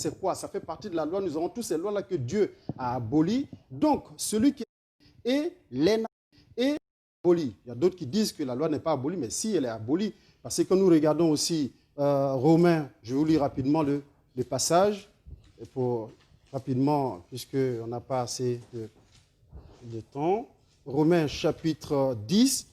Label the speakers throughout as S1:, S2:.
S1: c'est quoi? Ça fait partie de la loi. Nous avons tous ces lois-là que Dieu a abolies. Donc, celui qui est les est aboli. Il y a d'autres qui disent que la loi n'est pas abolie, mais si elle est abolie, parce que nous regardons aussi Romains, je vous lis rapidement le passage, pour rapidement, puisqu'on n'a pas assez de temps. Romains chapitre 10,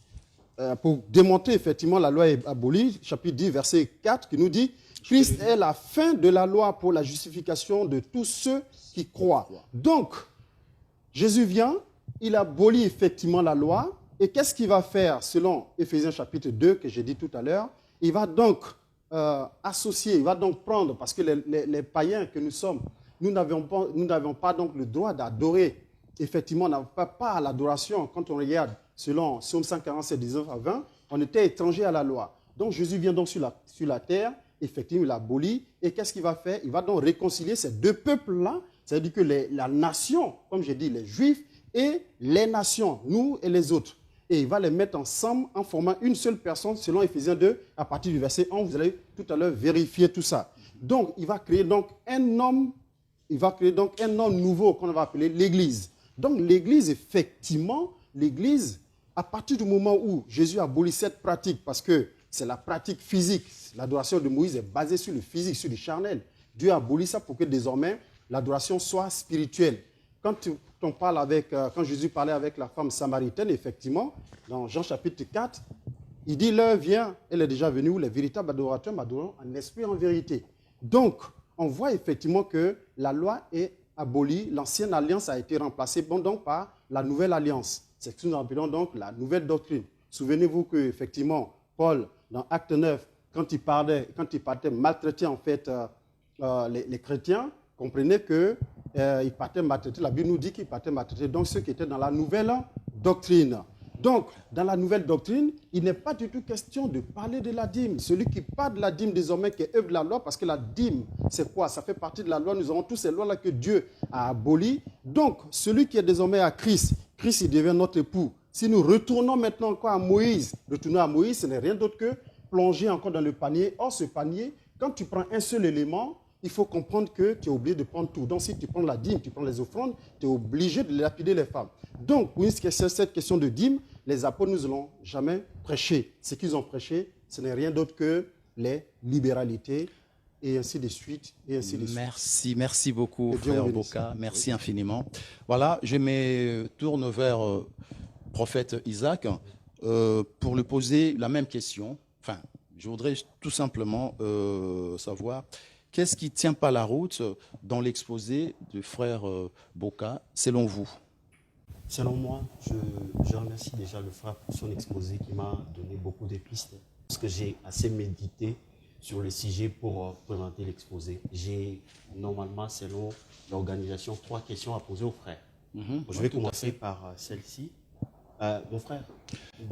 S1: pour démontrer effectivement la loi est abolie, chapitre 10, verset 4, qui nous dit « Christ est la fin de la loi pour la justification de tous ceux qui croient. » Donc, Jésus vient, il abolit effectivement la loi, et qu'est-ce qu'il va faire selon Éphésiens chapitre 2, que j'ai dit tout à l'heure? Il va donc associer, il va donc prendre, parce que les païens que nous sommes, nous n'avions pas donc le droit d'adorer. Effectivement, on n'avait pas à l'adoration. Quand on regarde selon Psaume 147, 19 à 20, on était étranger à la loi. Donc Jésus vient donc sur la terre, effectivement, il abolit. Et qu'est-ce qu'il va faire? Il va donc réconcilier ces deux peuples-là, c'est-à-dire que la nation, comme j'ai dit, les Juifs et les nations, nous et les autres. Et il va les mettre ensemble en formant une seule personne, selon Éphésiens 2, à partir du verset 11. Vous allez tout à l'heure vérifier tout ça. Donc, il va créer donc un homme nouveau qu'on va appeler l'Église. Donc, l'Église, effectivement, l'Église, à partir du moment où Jésus abolit cette pratique, parce que c'est la pratique physique, l'adoration de Moïse est basée sur le physique, sur le charnel. Dieu a aboli ça pour que désormais l'adoration soit spirituelle. Quand Jésus parlait avec la femme samaritaine, effectivement, dans Jean chapitre 4, il dit, l'heure vient, elle est déjà venue, où les véritables adorateurs m'adoreront en esprit et en vérité. Donc, on voit effectivement que la loi est abolie, l'ancienne alliance a été remplacée donc par la nouvelle alliance. C'est ce que nous appelons donc la nouvelle doctrine. Souvenez-vous que effectivement, Paul, dans Acte 9, quand il partait maltraiter en fait les chrétiens, comprenez qu'il partait maltraiter, la Bible nous dit qu'il partait maltraiter donc ceux qui étaient dans la nouvelle doctrine. Donc, dans la nouvelle doctrine, il n'est pas du tout question de parler de la dîme. Celui qui parle de la dîme désormais, qui est œuvre de la loi, parce que la dîme, c'est quoi? Ça fait partie de la loi. Nous avons tous ces lois-là que Dieu a abolies. Donc, celui qui est désormais à Christ, Christ, il devient notre époux. Si nous retournons maintenant encore à Moïse, retourner à Moïse, ce n'est rien d'autre que plonger encore dans le panier. Or, ce panier, quand tu prends un seul élément, il faut comprendre que tu es obligé de prendre tout. Donc, si tu prends la dîme, tu prends les offrandes, tu es obligé de lapider les femmes. Donc, oui, cette question de dîme, les apôtres ne nous l'ont jamais prêché. Ce qu'ils ont prêché, ce n'est rien d'autre que les libéralités, et ainsi de suite, et ainsi de suite.
S2: Merci beaucoup, frère Boka. Merci infiniment. Voilà, je me tourne vers prophète Isaac pour lui poser la même question. Enfin, je voudrais tout simplement savoir qu'est-ce qui ne tient pas la route dans l'exposé du frère Boka, selon vous?
S3: Selon moi, je remercie déjà le frère pour son exposé qui m'a donné beaucoup de pistes. Parce que j'ai assez médité sur le sujet pour présenter l'exposé. J'ai normalement, selon l'organisation, 3 questions à poser au frère. Je vais commencer par celle-ci. Mon frère,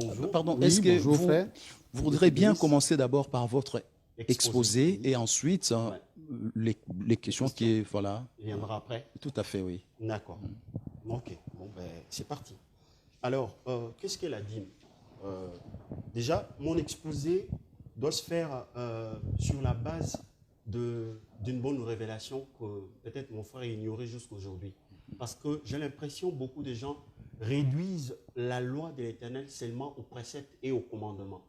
S3: bonjour.
S2: Pardon,
S1: oui,
S2: est-ce que
S1: bonjour, frère.
S2: vous voudrez bien commencer d'abord par votre exposé et ensuite les questions qui... Voilà.
S3: Viendra après?
S2: Tout à fait, oui.
S3: D'accord. Ok, bon, ben, c'est parti. Alors, qu'est-ce qu'est la dîme? Déjà, mon exposé doit se faire sur la base d'une bonne révélation que peut-être mon frère ignorait jusqu'aujourd'hui. Parce que j'ai l'impression que beaucoup de gens réduisent la loi de l'Éternel seulement aux préceptes et aux commandements.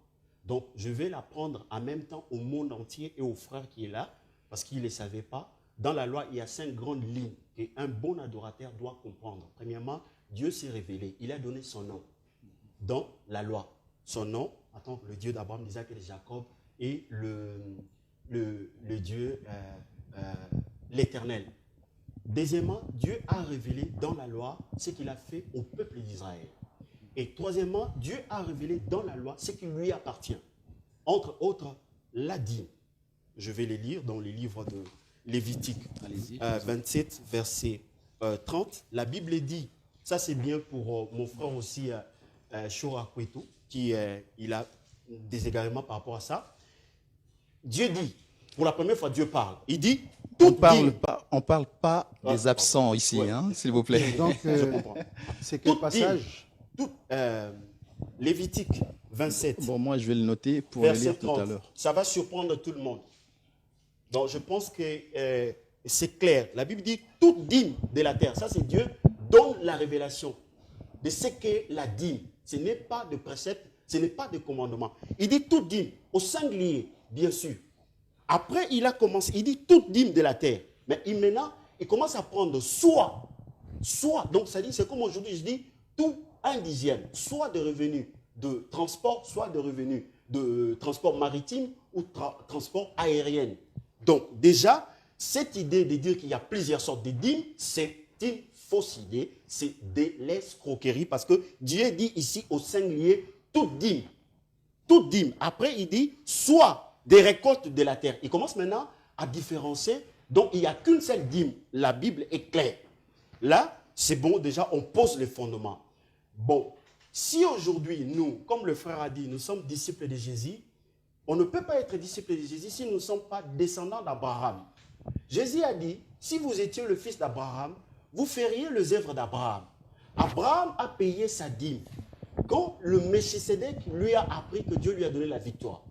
S3: Donc, je vais la prendre en même temps au monde entier et au frère qui est là, parce qu'il ne le savait pas. Dans la loi, il y a 5 grandes lignes qu'un bon adorateur doit comprendre. Premièrement, Dieu s'est révélé. Il a donné son nom dans la loi. Son nom, le Dieu d'Abraham, d'Isaac et de Jacob, et le Dieu, l'Éternel. Deuxièmement, Dieu a révélé dans la loi ce qu'il a fait au peuple d'Israël. Et troisièmement, Dieu a révélé dans la loi ce qui lui appartient. Entre autres, la dîme. Je vais les lire dans les livres de Lévitique 27, verset 30. La Bible dit, ça c'est bien pour mon frère aussi, Shora Kweto, qui il a des égarements par rapport à ça. Dieu dit, pour la première fois, Dieu parle. Il dit,
S2: on parle pas des absents ici, hein, s'il vous plaît.
S1: Donc, je comprends. C'est quel passage?
S3: Lévitique 27.
S2: Bon, moi, je vais le noter pour le lire tout à l'heure.
S3: Ça va surprendre tout le monde. Donc, je pense que c'est clair. La Bible dit toute dîme de la terre. Ça, c'est Dieu donne la révélation de ce qu'est la dîme. Ce n'est pas de précepte, ce n'est pas de commandement. Il dit toute dîme, au singulier, bien sûr. Après, il a commencé, il dit toute dîme de la terre. Mais maintenant, il commence à prendre soit. Donc, ça dit, c'est comme aujourd'hui, je dis tout un dixième, soit de revenus de transport, soit de revenus de transport maritime ou transport aérien. Donc, déjà, cette idée de dire qu'il y a plusieurs sortes de dîmes, c'est une fausse idée, c'est de l'escroquerie, parce que Dieu dit ici au singulier toute dîme. Toute dîme. Après, il dit soit des récoltes de la terre. Il commence maintenant à différencier. Donc, il n'y a qu'une seule dîme. La Bible est claire. Là, c'est bon, déjà, on pose les fondements. Bon, si aujourd'hui, nous, comme le frère a dit, nous sommes disciples de Jésus, on ne peut pas être disciples de Jésus si nous ne sommes pas descendants d'Abraham. Jésus a dit, si vous étiez le fils d'Abraham, vous feriez les œuvres d'Abraham. Abraham a payé sa dîme. Quand le Melchisédek lui a appris que Dieu lui a donné la victoire.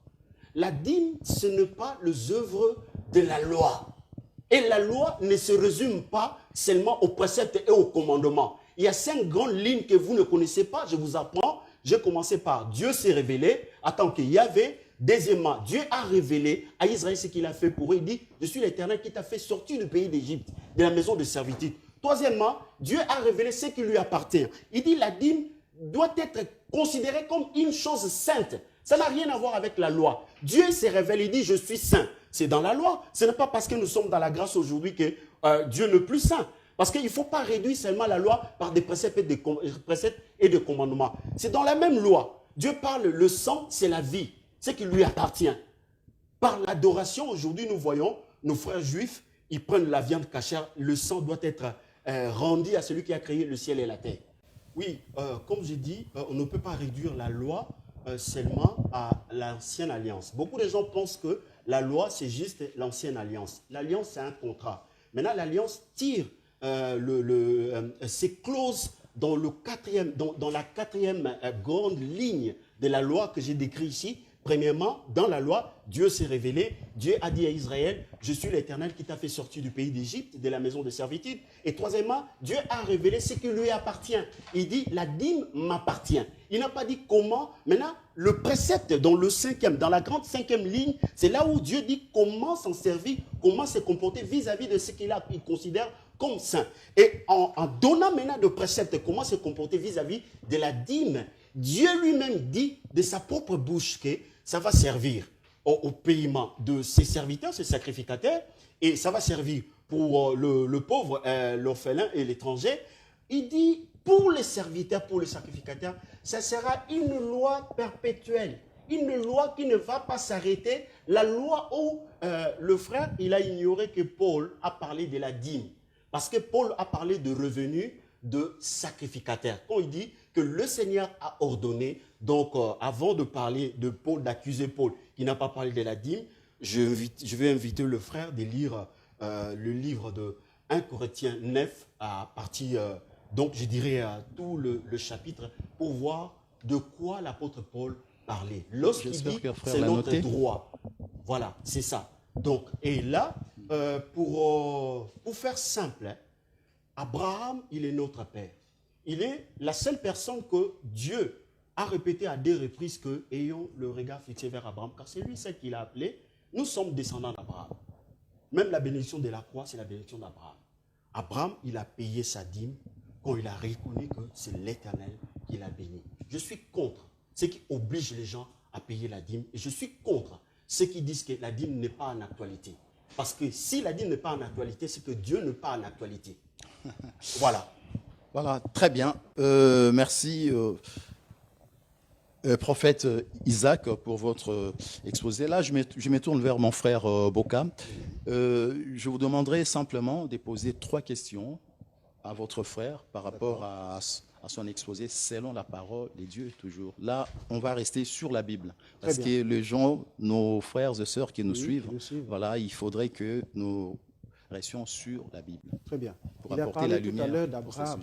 S3: La dîme, ce n'est pas les œuvres de la loi. Et la loi ne se résume pas seulement aux préceptes et aux commandements. Il y a 5 grandes lignes que vous ne connaissez pas, je vous apprends. J'ai commencé par Dieu s'est révélé en tant que Yahvé. Deuxièmement, Dieu a révélé à Israël ce qu'il a fait pour eux. Il dit, je suis l'Éternel qui t'a fait sortir du pays d'Égypte, de la maison de servitude. Troisièmement, Dieu a révélé ce qui lui appartient. Il dit, la dîme doit être considérée comme une chose sainte. Ça n'a rien à voir avec la loi. Dieu se révèle, il dit, je suis saint. C'est dans la loi. Ce n'est pas parce que nous sommes dans la grâce aujourd'hui que Dieu n'est plus saint. Parce qu'il ne faut pas réduire seulement la loi par des préceptes et des commandements. C'est dans la même loi. Dieu parle, le sang, c'est la vie. Ce qui lui appartient. Par l'adoration, aujourd'hui, nous voyons nos frères juifs, ils prennent la viande cachère, le sang doit être rendu à celui qui a créé le ciel et la terre. Oui, comme j'ai dit, on ne peut pas réduire la loi seulement à l'ancienne alliance. Beaucoup de gens pensent que la loi, c'est juste l'ancienne alliance. L'alliance, c'est un contrat. Maintenant, l'alliance tire ses clauses dans la quatrième grande ligne de la loi que j'ai décrite ici. Premièrement, dans la loi, Dieu s'est révélé. Dieu a dit à Israël, je suis l'Éternel qui t'a fait sortir du pays d'Égypte, de la maison de servitude. Et troisièmement, Dieu a révélé ce qui lui appartient. Il dit, la dîme m'appartient. Il n'a pas dit comment. Maintenant, le précepte dans la grande 5e ligne, c'est là où Dieu dit comment s'en servir, comment se comporter vis-à-vis de ce qu'il considère comme saint. Et en donnant maintenant de préceptes, comment se comporter vis-à-vis de la dîme, Dieu lui-même dit de sa propre bouche que ça va servir au paiement de ses serviteurs, ses sacrificateurs, et ça va servir pour le pauvre, l'orphelin et l'étranger. Il dit, pour les serviteurs, pour les sacrificateurs, ça sera une loi perpétuelle, une loi qui ne va pas s'arrêter. La loi où le frère, il a ignoré que Paul a parlé de la dîme, parce que Paul a parlé de revenus de sacrificateurs. Quand il dit que le Seigneur a ordonné, donc avant de parler de Paul, d'accuser Paul qui n'a pas parlé de la dîme, je vais inviter le frère de lire le livre de 1 Corinthiens 9 à partir, donc je dirais tout le chapitre, pour voir de quoi l'apôtre Paul parlait. Lorsqu'il dit c'est notre droit. Voilà, c'est ça. Donc, et là, pour faire simple, hein, Abraham, il est notre père. Il est la seule personne que Dieu a répété à 2 reprises que ayons le regard fixé vers Abraham, car c'est lui celle qu'il a appelé. Nous sommes descendants d'Abraham. Même la bénédiction de la croix, c'est la bénédiction d'Abraham. Abraham, il a payé sa dîme quand il a reconnu que c'est l'Éternel qui l'a béni. Je suis contre ceux qui obligent les gens à payer la dîme, et je suis contre ceux qui disent que la dîme n'est pas en actualité. Parce que si la dîme n'est pas en actualité, c'est que Dieu n'est pas en actualité. Voilà.
S2: Voilà, très bien. Merci, prophète Isaac, pour votre exposé. Là, je me tourne vers mon frère Boka. Je vous demanderai simplement de poser 3 questions à votre frère par rapport à son exposé selon la parole de Dieu toujours. Là, on va rester sur la Bible. Parce que les gens, nos frères et sœurs qui nous suivent, voilà, il faudrait que nous restions sur la Bible.
S1: Très bien.
S2: Pour apporter la lumière
S1: tout à l'heure d'Abraham.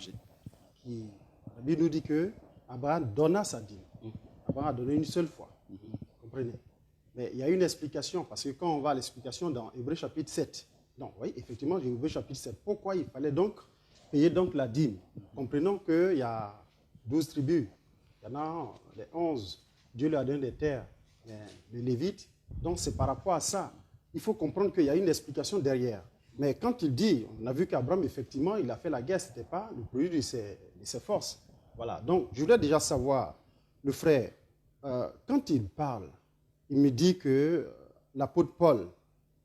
S1: La Bible nous dit que Abraham donna sa dîme. Abraham a donné une seule fois. Comprenez? Mais il y a une explication, parce que quand on va à l'explication dans Hébreux chapitre 7, Non, oui, effectivement, j'ai ouvert chapitre 7. Pourquoi il fallait donc payer donc la dîme? Comprenons qu'il y a 12 tribus. Il y en a les 11. Dieu leur a donné des terres. Les Lévites. Donc, c'est par rapport à ça. Il faut comprendre qu'il y a une explication derrière. Mais quand il dit, on a vu qu'Abraham, effectivement, il a fait la guerre, ce n'était pas le produit de ses forces. Voilà. Donc, je voulais déjà savoir, le frère, quand il parle, il me dit que l'apôtre Paul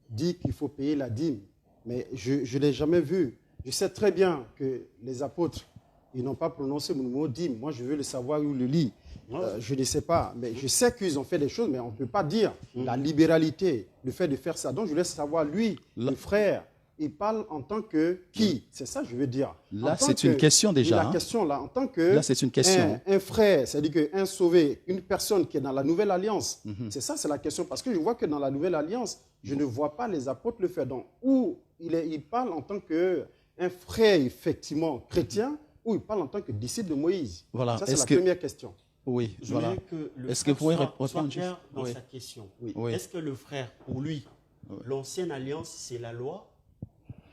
S1: dit qu'il faut payer la dîme, mais je ne l'ai jamais vu. Je sais très bien que les apôtres, ils n'ont pas prononcé mon mot dîme. Moi, je veux le savoir où le lit. Je ne sais pas, mais je sais qu'ils ont fait des choses, mais on ne peut pas dire la libéralité, le fait de faire ça. Donc, je voulais savoir, lui, le frère, il parle en tant que qui? C'est ça que je veux dire.
S2: Là, c'est une question déjà.
S1: La question, là, en tant que
S2: là, c'est une question.
S1: Un frère, c'est-à-dire qu'un sauvé, une personne qui est dans la nouvelle alliance. C'est ça, c'est la question. Parce que je vois que dans la nouvelle alliance, je ne vois pas les apôtres le faire. Donc, où il parle en tant qu'un frère, effectivement, chrétien, ou il parle en tant que disciple de Moïse.
S2: Voilà.
S1: Ça, c'est la première question.
S2: Oui,
S3: je
S2: voilà.
S3: Est-ce que vous pouvez répondre clair dans sa question?
S1: Oui.
S2: Oui.
S3: Est-ce que le frère, pour lui, l'ancienne alliance, c'est la loi?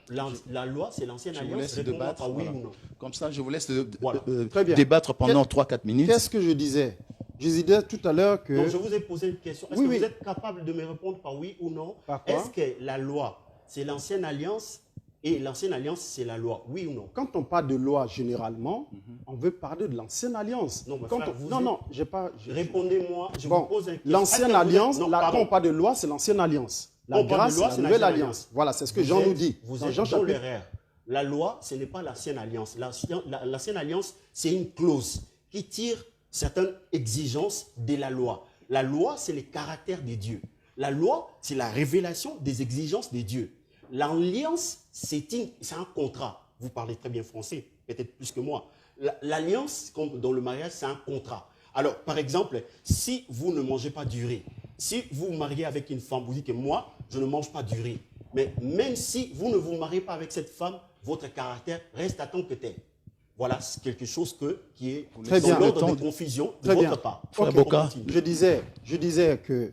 S3: La loi, c'est l'ancienne alliance.
S2: Débattre,
S3: oui ou non?
S2: Comme ça, je vous laisse
S1: débattre
S2: pendant 3-4 minutes.
S1: Qu'est-ce que je disais? Je disais tout à l'heure que...
S3: Donc, je vous ai posé une question. Est-ce que vous êtes capable de me répondre par oui ou non? Est-ce que la loi, c'est l'ancienne alliance et l'ancienne alliance, c'est la loi? Oui ou non?
S1: Quand on parle de loi, généralement, on veut parler de l'ancienne alliance.
S3: Non,
S1: j'ai pas...
S3: Répondez-moi, je vous pose une question.
S1: L'ancienne alliance, quand on parle de loi, c'est l'ancienne alliance. La grâce, c'est la nouvelle alliance. Voilà, c'est ce que Jean nous dit.
S3: Vous êtes dans l'erreur. La loi, ce n'est pas l'ancienne alliance. L'ancienne alliance, c'est une clause qui tire certaines exigences de la loi. La loi, c'est le caractère de Dieu. La loi, c'est la révélation des exigences de Dieu. L'alliance, c'est un contrat. Vous parlez très bien français, peut-être plus que moi. L'alliance, comme dans le mariage, c'est un contrat. Alors, par exemple, si vous ne mangez pas du riz, si vous vous mariez avec une femme, vous dites que moi, je ne mange pas du riz. Mais même si vous ne vous mariez pas avec cette femme, votre caractère reste à tant que tel. Voilà, c'est quelque chose qui est dans l'ordre de confusion de votre part.
S1: Je disais que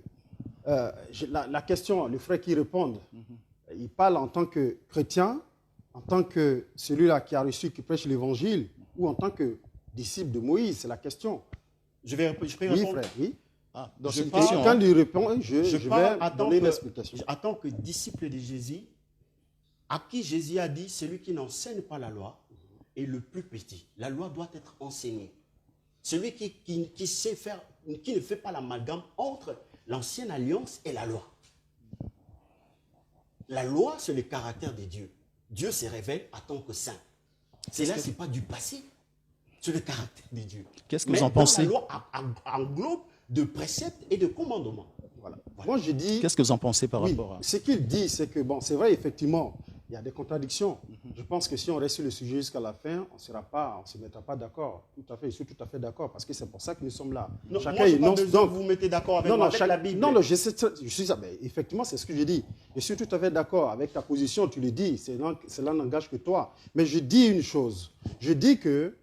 S1: la question, le frère qui répond, il parle en tant que chrétien, en tant que celui-là qui a reçu, qui prêche l'évangile, ou en tant que disciple de Moïse, c'est la question.
S3: Je peux répondre.
S1: Oui, frère, oui.
S3: Quand
S1: il répond, je vais donner l'explication.
S3: En tant que disciple de Jésus, à qui Jésus a dit, celui qui n'enseigne pas la loi est le plus petit. La loi doit être enseignée. Celui qui sait faire, qui ne fait pas l'amalgame entre l'ancienne alliance et la loi. La loi, c'est le caractère de Dieu. Dieu se révèle en tant que saint. Ce n'est pas du passé. C'est le caractère de Dieu.
S2: Qu'est-ce que vous en pensez?
S3: La loi englobe de préceptes et de commandements.
S1: Voilà. Moi, je dis...
S2: Qu'est-ce que vous en pensez par rapport à...
S1: Ce qu'il dit, c'est que, bon, c'est vrai, effectivement, il y a des contradictions. Je pense que si on reste sur le sujet jusqu'à la fin, on ne se mettra pas d'accord. Tout à fait, je suis tout à fait d'accord, parce que c'est pour ça que nous sommes là.
S3: Non, chacun énonce, donc vous mettez d'accord avec moi, avec la Bible.
S1: Non, je suis ça. Mais effectivement, c'est ce que je dis. Je suis tout à fait d'accord avec ta position, tu le dis. Cela n'engage que toi. Mais je dis une chose. Je dis que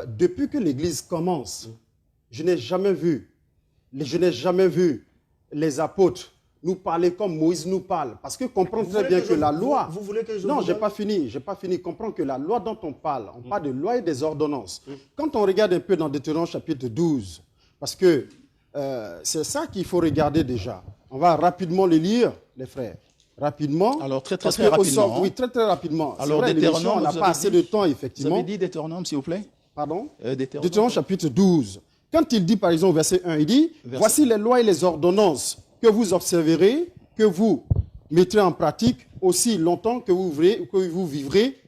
S1: depuis que l'Église commence, je n'ai jamais vu les apôtres nous parler comme Moïse nous parle. Parce que comprendre très bien que la loi...
S3: Vous voulez que je...
S1: Non, je n'ai pas fini. Comprendre que la loi dont on parle de loi et des ordonnances. Quand on regarde un peu dans Deutéronome chapitre 12, parce que c'est ça qu'il faut regarder déjà. On va rapidement le lire, les frères. Rapidement.
S2: Alors, très rapidement.
S1: Oui, très rapidement.
S2: Alors, Deutéronome,
S1: on n'a pas assez de temps, effectivement.
S2: Vous avez dit Deutéronome, s'il vous plaît?
S1: Pardon?
S2: Deutéronome
S1: chapitre 12. Quand il dit, par exemple, verset 1, il dit, voici les lois et les ordonnances que vous observerez, que vous mettrez en pratique aussi longtemps que vous vivrez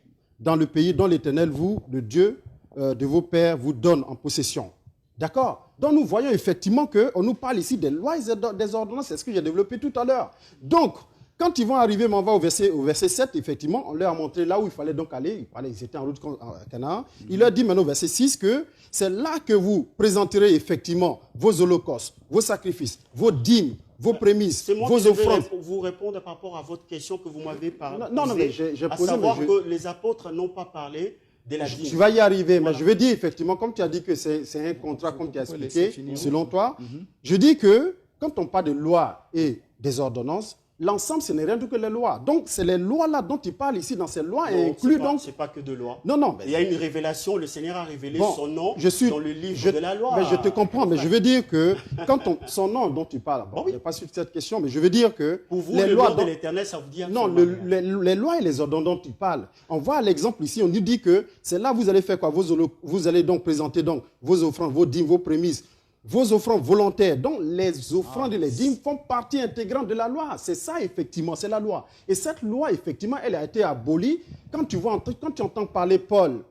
S1: dans le pays dont l'Éternel, vous, le Dieu de vos pères, vous donne en possession. D'accord? Donc nous voyons effectivement qu'on nous parle ici des lois et des ordonnances, c'est ce que j'ai développé tout à l'heure. Donc, quand ils vont arriver, on va au verset 7, effectivement, on leur a montré là où il fallait donc aller. Ils étaient en route à Canaan. Il leur dit maintenant au verset 6 que c'est là que vous présenterez effectivement vos holocaustes, vos sacrifices, vos dîmes, vos prémices, vos offrandes.
S3: C'est moi qui vais vous répondre par rapport à votre question que vous m'avez posée.
S1: Non, mais j'ai posé...
S3: À savoir que les apôtres n'ont pas parlé de la dîme.
S1: Tu vas y arriver, mais je vais dire effectivement, comme tu as dit que c'est un contrat, comme tu as expliqué, selon toi, je dis que quand on parle de loi et des ordonnances, L'ensemble, ce n'est rien d'autre que les lois. Donc, c'est les lois-là dont il parle ici, dans ces lois, et inclut donc...
S3: C'est pas que de lois.
S1: Non, non.
S3: Il y a une révélation, le Seigneur a révélé son nom dans le livre de la loi.
S1: Mais je te comprends, mais je veux dire que, son nom dont tu parles, je n'ai pas suivi cette question, mais je veux dire que...
S3: Pour vous, les lois de l'Éternel, ça vous dit...
S1: Non, les lois et les ordres dont tu parles, on voit l'exemple ici, on nous dit que c'est là vous allez faire quoi? Vous allez donc présenter donc vos offrandes, vos dîmes, vos prémices, vos offrandes volontaires. Donc, les offrandes et les dîmes font partie intégrante de la loi. C'est ça, effectivement, c'est la loi. Et cette loi, effectivement, elle a été abolie. Quand tu entends parler Paul,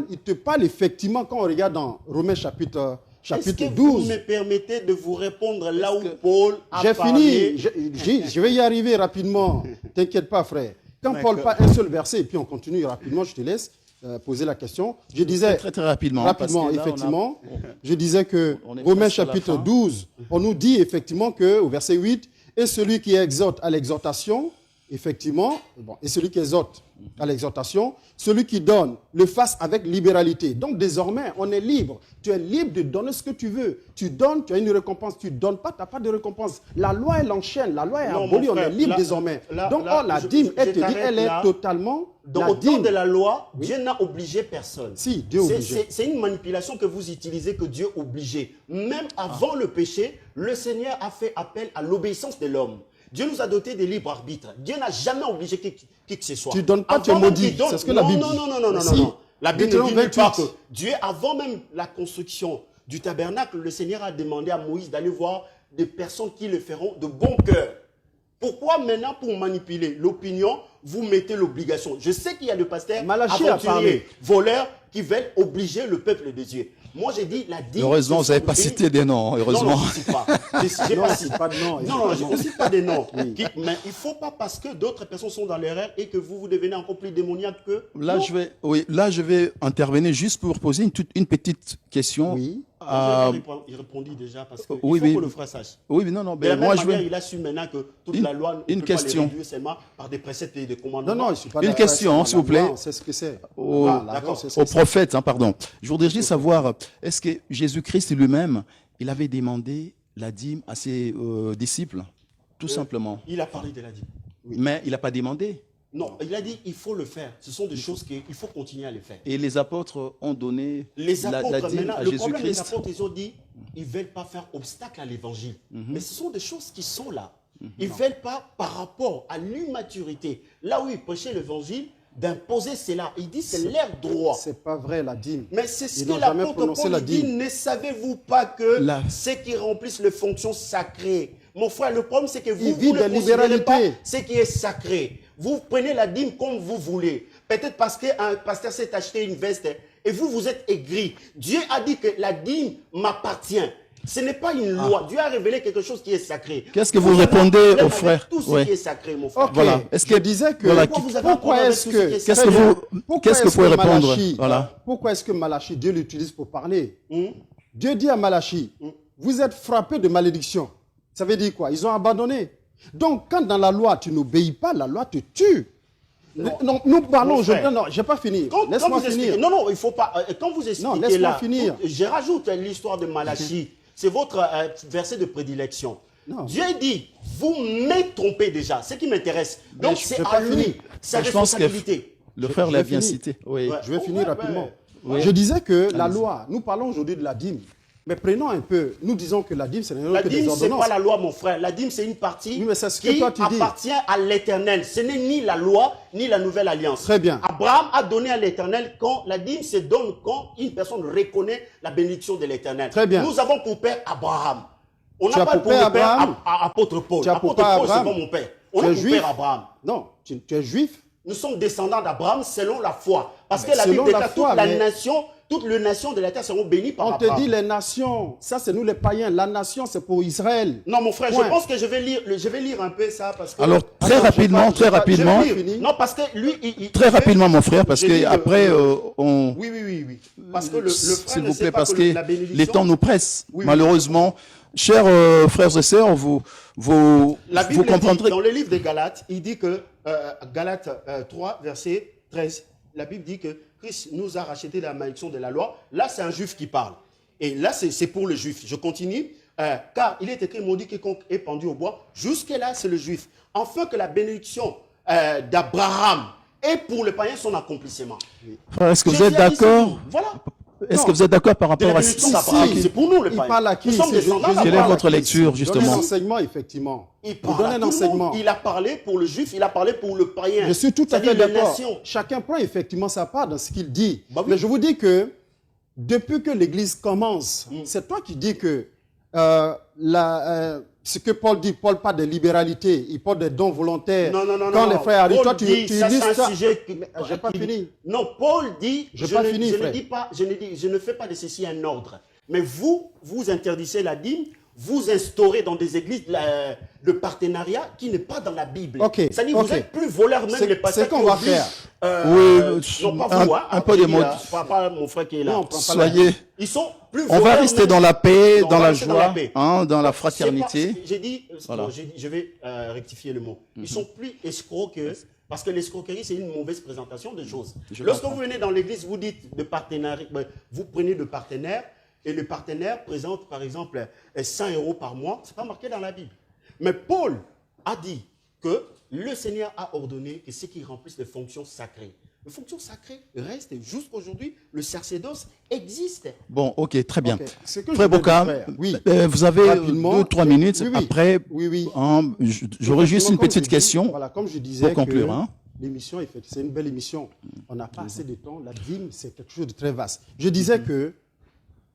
S1: il te parle effectivement, quand on regarde dans Romains chapitre 12.
S3: Est-ce que vous me permettez de vous répondre là où Paul a parlé?
S1: J'ai fini. Je vais y arriver rapidement. T'inquiète pas, frère. Quand Paul parle un seul verset, et puis on continue rapidement, je te laisse poser la question. Je disais
S2: très rapidement.
S1: Rapidement, effectivement. Je disais que Romains chapitre 12, on nous dit effectivement qu'au verset 8, et celui qui exhorte à l'exhortation, effectivement, et celui qui exhorte à l'exhortation, celui qui donne, le fasse avec libéralité. Donc désormais, on est libre. Tu es libre de donner ce que tu veux. Tu donnes, tu as une récompense. Tu ne donnes pas, tu n'as pas de récompense. La loi, elle enchaîne. La loi est abolie, on est libre désormais. Donc la dîme, elle te dit, elle est totalement...
S3: Donc, au temps de la loi, Dieu n'a obligé personne.
S1: Si, Dieu obligé.
S3: C'est une manipulation que vous utilisez, que Dieu obligé. Même avant le péché, le Seigneur a fait appel à l'obéissance de l'homme. Dieu nous a doté des libres arbitres. Dieu n'a jamais obligé qui que ce soit.
S1: Tu ne donnes pas, tu es maudit. C'est ce que la Bible dit.
S3: Non. La Bible ne dit pas que Dieu, avant même la construction du tabernacle, le Seigneur a demandé à Moïse d'aller voir des personnes qui le feront de bon cœur. Pourquoi maintenant, pour manipuler l'opinion, vous mettez l'obligation? Je sais qu'il y a des pasteurs aventuriers, voleurs, qui veulent obliger le peuple de Dieu. Moi, j'ai dit la dîme...
S2: Heureusement, vous n'avez pas cité des noms. Heureusement.
S3: Non, je ne cite pas. Je ne pas de noms. Non, je ne cite pas des noms. Oui. Mais il ne faut pas, parce que d'autres personnes sont dans l'erreur et que vous devenez encore plus démoniaque que...
S2: Là, je vais intervenir juste pour poser une petite question.
S3: Oui. Il répondit déjà parce qu'il faut que le frère sache.
S2: Oui, mais non.
S3: De la même manière, il a su maintenant que toute la loi ne peut pas les réduire seulement par des préceptes et des commandements.
S1: Non, je ne suis pas
S2: une question, s'il vous plaît.
S1: C'est ce que c'est.
S2: Au prophète, pardon. Je voudrais juste savoir, est-ce que Jésus-Christ lui-même, il avait demandé la dîme à ses disciples? Tout simplement.
S3: Il a parlé de la dîme.
S2: Oui. Mais il n'a pas demandé.
S3: Non, il a dit il faut le faire. Ce sont des choses qu'il faut continuer à les faire.
S2: Et les apôtres ont donné
S3: la dîme à Jésus-Christ. Le problème des apôtres, ils ont dit ils ne veulent pas faire obstacle à l'évangile. Mais ce sont des choses qui sont là. Ils ne veulent pas, par rapport à l'immaturité, là où ils prêchaient l'évangile, d'imposer cela. Il dit c'est leur droit.
S1: C'est pas vrai, la dîme.
S3: Mais c'est ce que l'apôtre Paul dit. Ne savez-vous pas que ceux qui remplissent les fonctions sacrées, mon frère, le problème c'est que vous ne considérez pas ce qui est sacré. Vous prenez la dîme comme vous voulez. Peut-être parce qu'un pasteur s'est acheté une veste et vous êtes aigri. Dieu a dit que la dîme m'appartient. Ce n'est pas une loi. Dieu a révélé quelque chose qui est sacré.
S2: Qu'est-ce que vous répondez aux frères?
S3: Tout ce qui est sacré, mon frère.
S1: Okay. Voilà. Est-ce que je disais que pourquoi est-ce que vous pouvez répondre? Voilà. Pourquoi est-ce que Malachie, Dieu l'utilise pour parler? Dieu dit à Malachie, vous êtes frappé de malédiction. Ça veut dire quoi? Ils ont abandonné. Donc, quand dans la loi, tu n'obéis pas, la loi te tue. Non, nous parlons aujourd'hui. Non, je n'ai pas fini. Laisse-moi finir.
S3: Non, il ne faut pas. Quand vous expliquez
S1: laisse-moi finir.
S3: Je rajoute l'histoire de Malachie. C'est votre verset de prédilection. Non. Dieu dit, vous me trompez déjà. Ce qui m'intéresse. Donc, c'est à lui, sa responsabilité.
S2: Le frère l'a bien cité.
S1: Oui. Je vais finir rapidement. Oui. Je disais que la loi, nous parlons aujourd'hui de la dîme. Mais prenons un peu, nous disons que la dîme, c'est rien que des ordonnances. La dîme, ce n'est pas la loi, mon frère. La dîme, c'est une partie qui appartient à l'Éternel. Ce n'est ni la loi, ni la nouvelle alliance. Très bien.
S3: Abraham a donné à l'Éternel quand la dîme se donne quand une personne reconnaît la bénédiction de l'Éternel.
S1: Très bien.
S3: Nous avons pour père Abraham. On n'a pas pour père apôtre Paul.
S1: Apôtre Paul,
S3: c'est pas mon père. On a pour père Abraham.
S1: Non, tu es juif.
S3: Nous sommes descendants d'Abraham selon la foi. Parce que la Bible déclare toute la nation de la terre seront bénies par Abraham.
S1: On te dit les nations, ça c'est nous les païens. La nation c'est pour Israël.
S3: Non mon frère, je pense que je vais lire un peu ça parce que.
S2: Alors très rapidement.
S3: Non parce que lui,
S2: très rapidement mon frère parce que après on.
S3: Oui. Parce que le frère
S2: s'il vous plaît,
S3: parce
S2: que les temps nous pressent. Malheureusement, chers frères et sœurs, vous comprendrez.
S3: Dans le livre des Galates, il dit que Galates 3 verset 13, la Bible dit que Christ nous a racheté de la malédiction de la loi. Là, c'est un juif qui parle. Et là, c'est pour le juif. Je continue. car il est écrit, maudit quiconque est pendu au bois. Jusque-là, c'est le juif. Enfin que la bénédiction d'Abraham et pour le païen son accomplissement.
S2: Frère, est-ce que vous êtes d'accord?
S3: Voilà.
S2: Est-ce que vous êtes d'accord par rapport à
S3: bénédiction d'Abraham, c'est pour nous le
S1: Il
S3: païen.
S1: parle à qui?
S3: Nous sommes descendants
S2: Quelle est
S3: d'Abraham.
S2: votre lecture, justement?
S1: Donner un enseignement, effectivement.
S3: Il
S1: Vous
S3: parle
S1: donnez
S3: à
S1: un
S3: tout le
S1: enseignement.
S3: monde. Il a parlé pour le juif, il a parlé pour le païen.
S1: Je suis tout à fait
S3: C'est-à-dire les
S1: d'accord.
S3: nations.
S1: Chacun prend effectivement sa part dans ce qu'il dit.
S3: Bah oui.
S1: Mais je vous dis que depuis que l'Église commence, c'est toi qui dis que ce que Paul dit, Paul parle de libéralité, il parle des dons volontaires.
S3: Non,
S1: Quand les frères arrivent, toi tu
S3: ça,
S1: lis
S3: c'est
S1: ça.
S3: un sujet
S1: J'ai pas fini.
S3: Non, Paul dit,
S1: J'ai pas fini, frère.
S3: je ne fais pas de ceci un ordre. Mais vous interdisez la dîme, vous instaurez dans des églises le partenariat qui n'est pas dans la Bible.
S1: Ok,
S3: C'est-à-dire
S1: ok.
S3: vous êtes plus voleurs même les pasteurs.
S1: C'est qu'on va faire.
S3: Non, pas vous,
S2: un peu de mots.
S3: Pas mon frère qui est là.
S1: Non, on prend pas
S2: Soyez...
S3: Ils sont plus
S2: On va
S3: voleurs
S2: rester
S3: même.
S2: dans la paix,
S3: Non, on
S2: dans
S3: va
S2: la
S3: rester dans la
S2: joie,
S3: paix.
S2: hein, dans la
S3: C'est
S2: fraternité.
S3: pas- J'ai dit,
S2: Voilà.
S3: non, je vais rectifier le mot. Ils sont plus escrocs que... Parce que l'escroquerie, c'est une mauvaise présentation de choses. Lorsque vous venez dans l'église, vous dites de partenariat, vous prenez de partenaires, et le partenaire présente, par exemple, 100 € par mois. Ce n'est pas marqué dans la Bible. Mais Paul a dit que le Seigneur a ordonné que ceux qui remplissent les fonctions sacrées. Les fonctions sacrées restent. Jusqu'aujourd'hui, le sacerdoce existe.
S2: Bon, ok, très bien.
S1: Ok. Ce que je
S2: Frère
S1: voulais
S2: Boka,
S1: faire, oui.
S2: vous avez
S1: Rapidement.
S2: 2-3 minutes.
S1: Oui, oui.
S2: Après,
S1: Oui.
S2: j'aurais juste une
S1: Comme
S2: petite
S1: je dis,
S2: question.
S1: Voilà, comme je disais,
S2: pour conclure,
S1: que
S2: hein.
S1: l'émission, c'est une belle émission. On n'a pas assez de temps. La dîme, c'est quelque chose de très vaste. Je disais que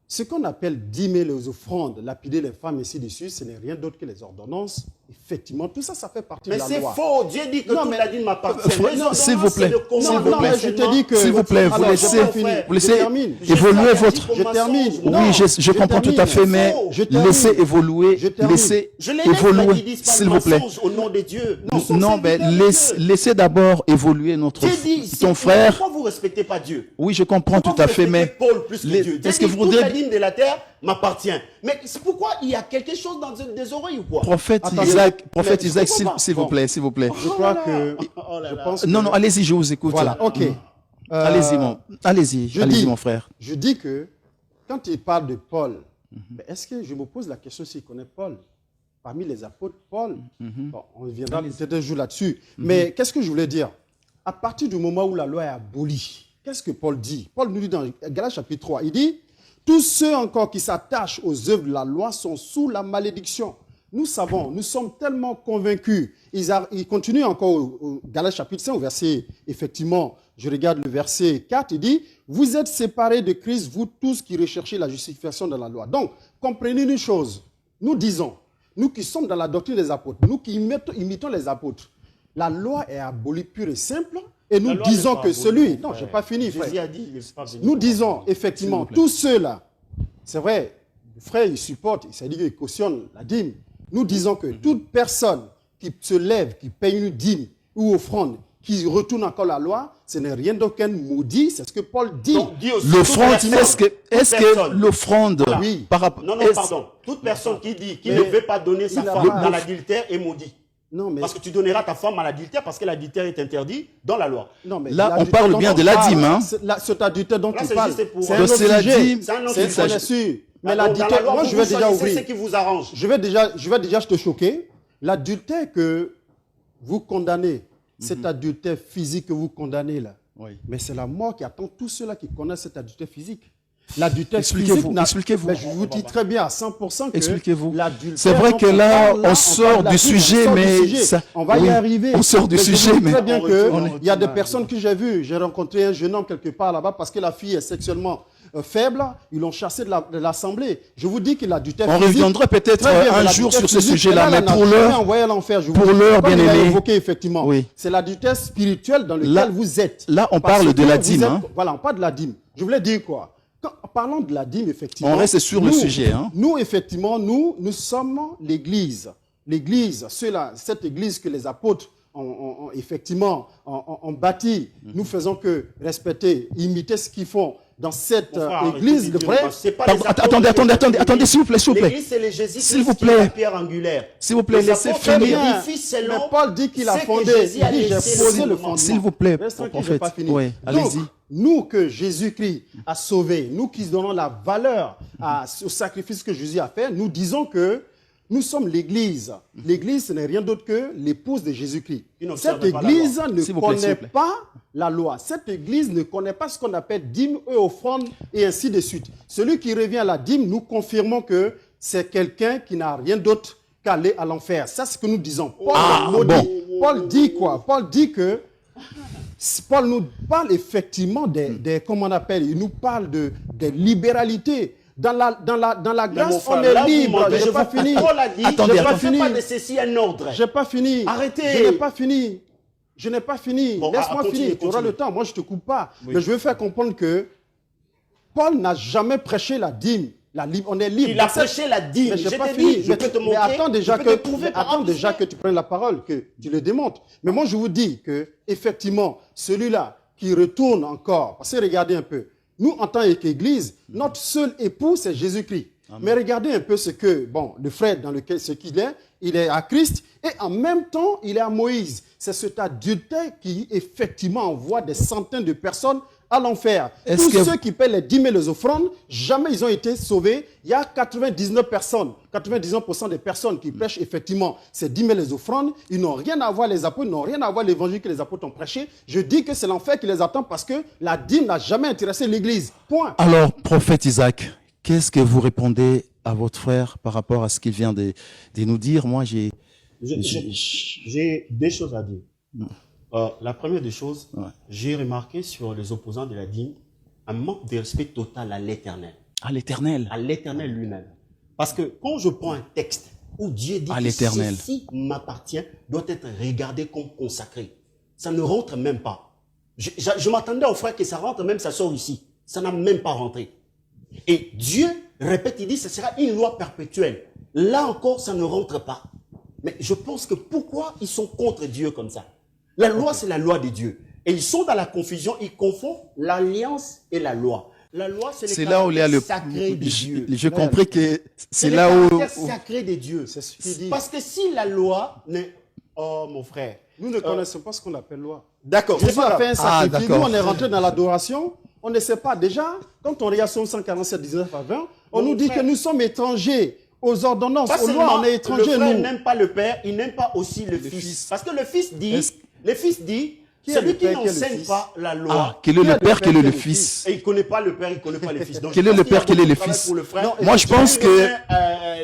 S1: ce qu'on appelle dîmer les offrandes, lapider les femmes, ainsi de suite, ce n'est rien d'autre que les ordonnances. Effectivement, tout ça, ça fait partie
S3: Mais
S1: de la
S3: c'est
S1: loi.
S3: faux. Dieu dit que
S1: Non,
S3: toute
S1: mais-
S3: la dîme m'appartient.
S2: Non, s'il vous plaît.
S1: Non, non, mais je te dis que...
S2: S'il vous plaît, vous
S1: Alors,
S2: laissez,
S1: j'ai pas fini.
S2: vous laissez
S1: Je termine.
S2: évoluer votre...
S1: Je termine.
S2: Oui,
S1: Non,
S2: je comprends tout à fait, mais
S1: Je termine.
S2: laissez évoluer,
S1: Je termine.
S2: laissez
S3: Je les laisse, mais
S2: évoluer,
S3: qu'ils disent pas
S2: s'il
S3: le
S2: vous plaît.
S3: mensonge au nom de Dieu.
S2: Non, mais laissez d'abord évoluer
S3: Dieu dit,
S2: ton frère.
S3: pourquoi vous ne respectez pas Dieu?
S2: Oui, je comprends
S3: Pourquoi
S2: tout à
S3: vous
S2: fait,
S3: respectez
S2: mais
S3: Paul plus que Dieu. Dieu
S2: est-ce que
S3: dit,
S2: vous
S3: toute
S2: voudrez...
S3: la dîme de la terre m'appartient. Mais c'est pourquoi il y a quelque chose dans des oreilles ou quoi?
S2: Prophète
S1: Attendez,
S2: Isaac,
S1: mais je comprends pas.
S2: s'il vous
S1: Bon.
S2: plaît, s'il vous plaît.
S1: Je crois que...
S3: Oh là
S1: Je
S3: là.
S1: pense que-
S2: Non, allez-y, je vous écoute.
S1: Voilà, ok.
S2: Allez-y,
S1: je dis-
S2: mon frère.
S1: Je dis que quand il parle de Paul, mais est-ce que je me pose la question s'il connaît Paul? Parmi les apôtres, Paul, bon, on viendra peut-être un jour là-dessus. Mais qu'est-ce que je voulais dire? À partir du moment où la loi est abolie, qu'est-ce que Paul dit? Paul nous dit dans Galates chapitre 3, il dit « Tous ceux encore qui s'attachent aux œuvres de la loi sont sous la malédiction. » Nous savons, nous sommes tellement convaincus. Il continue encore au Galates chapitre 5, au verset, effectivement, je regarde le verset 4, il dit « Vous êtes séparés de Christ, vous tous qui recherchez la justification de la loi. » Donc, comprenez une chose, nous disons, nous qui sommes dans la doctrine des apôtres, nous qui imitons les apôtres, la loi est abolie pure et simple, et nous
S3: La loi
S1: disons
S3: n'est pas
S1: que
S3: abolie,
S1: celui...
S3: mon
S1: Non,
S3: frère.
S1: je n'ai pas fini, frère.
S3: Jésus a dit, il n'est pas venu
S1: Nous
S3: pour
S1: disons,
S3: abolir.
S1: effectivement,
S2: S'il vous plaît.
S1: tous ceux-là, c'est vrai, le frère, il supporte, c'est-à-dire qu'il cautionne la dîme. Nous disons que toute personne qui se lève, qui paye une dîme ou offrande, qui retourne encore la loi, ce n'est rien d'autre qu'un maudit, c'est ce que Paul dit.
S3: Donc, dit aussi,
S2: L'offrande,
S3: toute
S2: est-ce que
S3: personne.
S2: l'offrande,
S1: Oui.
S2: par rapport...
S3: Non, pardon. Toute personne qui dit qu'il
S1: Mais
S3: ne veut pas donner sa
S1: il a
S3: femme
S1: pas-
S3: dans l'adultère est maudit.
S1: Non, mais...
S3: Parce que tu donneras ta femme à l'adultère parce que l'adultère est interdit dans la loi.
S1: Non, mais
S2: Là, on
S1: l'adultère
S2: parle
S1: dont
S2: bien
S1: on
S2: de la
S1: parle,
S2: dîme, hein.
S1: Cet adultère dont
S3: Là,
S1: tu
S3: c'est
S1: parles,
S3: juste pour-
S1: c'est un
S2: Donc,
S1: autre
S2: c'est la
S1: sujet.
S2: dîme,
S3: c'est un autre
S1: C'est
S3: sujet.
S1: bien sûr. Mais
S3: Dans la
S1: l'adultère,
S3: loi,
S1: moi,
S3: vous
S1: je vais déjà
S3: choisissez
S1: ouvrir.
S3: ce qui vous arrange.
S1: Je vais déjà te choquer. L'adultère que vous condamnez, cet adultère physique que vous condamnez là,
S2: Oui.
S1: mais c'est la mort qui attend tous ceux-là qui connaissent cet adultère physique. L'adultère
S2: Expliquez-vous,
S1: physique...
S2: expliquez-vous.
S1: Mais je vous dis très bien à 100% que
S2: Expliquez-vous.
S1: l'adultère...
S2: C'est vrai
S1: dont
S2: que là,
S1: parle,
S2: on sort
S1: parle de la
S2: du
S1: Bible,
S2: sujet,
S1: on sort du
S2: mais
S1: sujet.
S2: ça-
S1: On va y
S2: oui,
S1: arriver.
S2: on sort du
S1: Mais je vous
S2: sujet,
S1: dis
S2: mais-
S1: très bien
S3: On
S1: qu'il
S3: retourne,
S1: y a des personnes que j'ai vues. J'ai rencontré un jeune homme quelque part là-bas parce que la fille est sexuellement faible. Ils l'ont chassé de l'assemblée. Je vous dis que l'adultère
S2: On
S1: physique...
S2: reviendra peut-être
S1: Très bien,
S2: un
S1: mais
S2: jour
S1: l'adultère
S2: sur ce
S1: physique,
S2: sujet-là,
S1: là,
S2: mais
S1: là,
S2: pour
S1: je vais
S2: l'heure,
S1: envoyer à l'enfer, je vous
S2: pour
S1: dis.
S2: l'heure,
S1: Comme
S2: bien
S1: il a
S2: aimé.
S1: évoqué, effectivement.
S2: Oui.
S1: C'est l'adultère spirituel dans lequel
S2: Là-
S1: vous êtes.
S2: là, on
S1: Parce
S2: parle de
S1: que
S2: la
S1: vous
S2: dîme,
S1: êtes-
S2: hein.
S1: Voilà, on parle de la dîme. Je voulais dire quoi? En parlant de la dîme, effectivement...
S2: On reste sur le sujet, hein.
S1: Nous, effectivement, nous sommes l'Église. L'Église, cette Église que les apôtres ont effectivement ont bâti. Nous faisons que respecter, imiter ce qu'ils font. dans cette
S3: Mon frère,
S1: église
S3: écoutez,
S1: vraie.
S3: c'est pas les apôtres
S2: Attendez, s'il vous plaît, s'il vous plaît.
S3: L'église, c'est les Jésus-Christ
S2: S'il vous
S3: qui est la
S2: plaît.
S3: pierre angulaire.
S2: S'il vous plaît,
S3: Les
S2: laissez
S3: apôtres
S2: finir.
S3: édifient selon
S1: Mais Paul dit qu'il a
S3: ce que
S1: fondé.
S3: Jésus a
S1: Il dit, j'ai
S3: laissé
S1: posé
S3: le
S1: le
S3: fondement.
S1: fondement.
S2: S'il vous plaît,
S1: Reste tranquille,
S2: prophète.
S1: j'ai pas fini.
S2: Ouais, allez-y.
S1: Donc, nous que Jésus-Christ a sauvés, nous qui donnons la valeur au sacrifice que Jésus a fait, nous disons que nous sommes l'Église. L'Église, ce n'est rien d'autre que l'épouse de Jésus-Christ.
S3: Qui n'observe
S1: Cette
S3: pas la
S1: Église
S3: loi.
S1: ne
S2: S'il vous plaît, s'il
S1: connaît
S2: vous plaît.
S1: pas la loi. Cette Église ne connaît pas ce qu'on appelle dîme et offrande et ainsi de suite. Celui qui revient à la dîme, nous confirmons que c'est quelqu'un qui n'a rien d'autre qu'à aller à l'enfer. Ça, c'est ce que nous disons. Paul maudit. Paul dit quoi? Paul dit que Paul nous parle effectivement comment on appelle, il nous parle des libéralités. Dans la
S3: Mais mon
S1: grâce,
S3: frère,
S1: on est
S3: là, vous
S1: libre.
S3: mentez.
S1: Je n'ai pas fini.
S3: Paul a dit,
S2: Attendez,
S3: je
S2: attendez.
S3: ne fais pas de ceci un ordre.
S1: Je n'ai pas fini.
S3: Arrêtez.
S1: Je n'ai pas fini. Je n'ai pas fini.
S3: Bon,
S1: Laisse-moi
S3: continue,
S1: finir. Tu auras
S3: continue.
S1: le temps. Moi, je ne te coupe pas.
S3: Oui.
S1: Mais je veux faire comprendre que Paul n'a jamais prêché la dîme. On est libre.
S3: Il a
S1: Dans cette-
S3: prêché la dîme.
S1: Mais
S3: Je
S1: j'ai pas
S3: t'ai
S1: fini.
S3: dit, je peux te
S1: Mais
S3: montrer.
S1: attends déjà
S3: je peux
S1: que,
S3: te prouver
S1: mais
S3: par
S1: attends
S3: A plus
S1: déjà
S3: B.
S1: que tu prennes la parole, que tu le démontres. Mais moi, je vous dis que, effectivement, celui-là qui retourne encore, parce que regardez un peu, nous, en tant qu'Église, notre seul époux, c'est Jésus-Christ. Mais regardez un peu le frère dans lequel ce qu'il est, il est à Christ et en même temps, il est à Moïse. C'est cet adultère qui, effectivement, envoie des centaines de personnes à l'enfer. Tous ceux qui paient les dîmes et les offrandes, jamais ils ont été sauvés. Il y a 99% des personnes qui prêchent effectivement ces dîmes et les offrandes. Ils n'ont rien à voir, les apôtres n'ont rien à voir l'évangile que les apôtres ont prêché. Je dis que c'est l'enfer qui les attend parce que la dîme n'a jamais intéressé l'Église. Point.
S2: Alors, prophète Isaac, qu'est-ce que vous répondez à votre frère par rapport à ce qu'il vient de nous dire? Moi,
S3: J'ai deux choses à dire. La première des choses, j'ai remarqué sur les opposants de la dîme un manque de respect total à l'Éternel.
S2: À l'Éternel.
S3: À l'Éternel lui-même. Parce que quand je prends un texte où Dieu dit que ceci m'appartient, doit être regardé comme consacré. Ça ne rentre même pas. Je m'attendais au frère que ça rentre, même ça sort ici. Ça n'a même pas rentré. Et Dieu répète, il dit, ce sera une loi perpétuelle. Là encore, ça ne rentre pas. Mais je pense que pourquoi ils sont contre Dieu comme ça? La loi, c'est la loi de Dieu. Et ils sont dans la confusion, ils confondent l'alliance et la loi. La loi, c'est le caractère sacré de Dieu.
S2: J'ai compris que c'est
S3: le
S2: là où...
S3: caractère sacré de Dieu.
S1: C'est ce qu'il dit.
S3: Parce que si la loi n'est... Oh, mon frère.
S1: Nous ne connaissons pas ce qu'on appelle loi.
S3: D'accord.
S1: Jésus a fait un sacrifice. Nous,
S2: d'accord.
S1: on est rentré dans l'adoration. On ne sait pas. Déjà, quand on regarde Psaume 147, 19 à 20, on nous dit que nous sommes étrangers aux ordonnances, aux lois. On est étrangers,
S3: le frère
S1: nous.
S3: n'aime pas le père, il n'aime pas aussi le fils. Parce que le fils dit,
S1: Qui est le
S3: celui qui
S1: père, qui est le
S3: n'enseigne
S1: fils?
S3: pas la loi,
S2: Ah, quel est le père, quel est le fils?
S3: et il ne connaît pas le père, il ne connaît pas le fils. Donc,
S2: Quel
S3: je
S2: est le
S3: pense qu'il y a
S2: père, quel est
S3: beaucoup
S2: le
S3: de travail
S2: fils?
S3: pour le frère.
S1: Non,
S2: Moi, je pense que...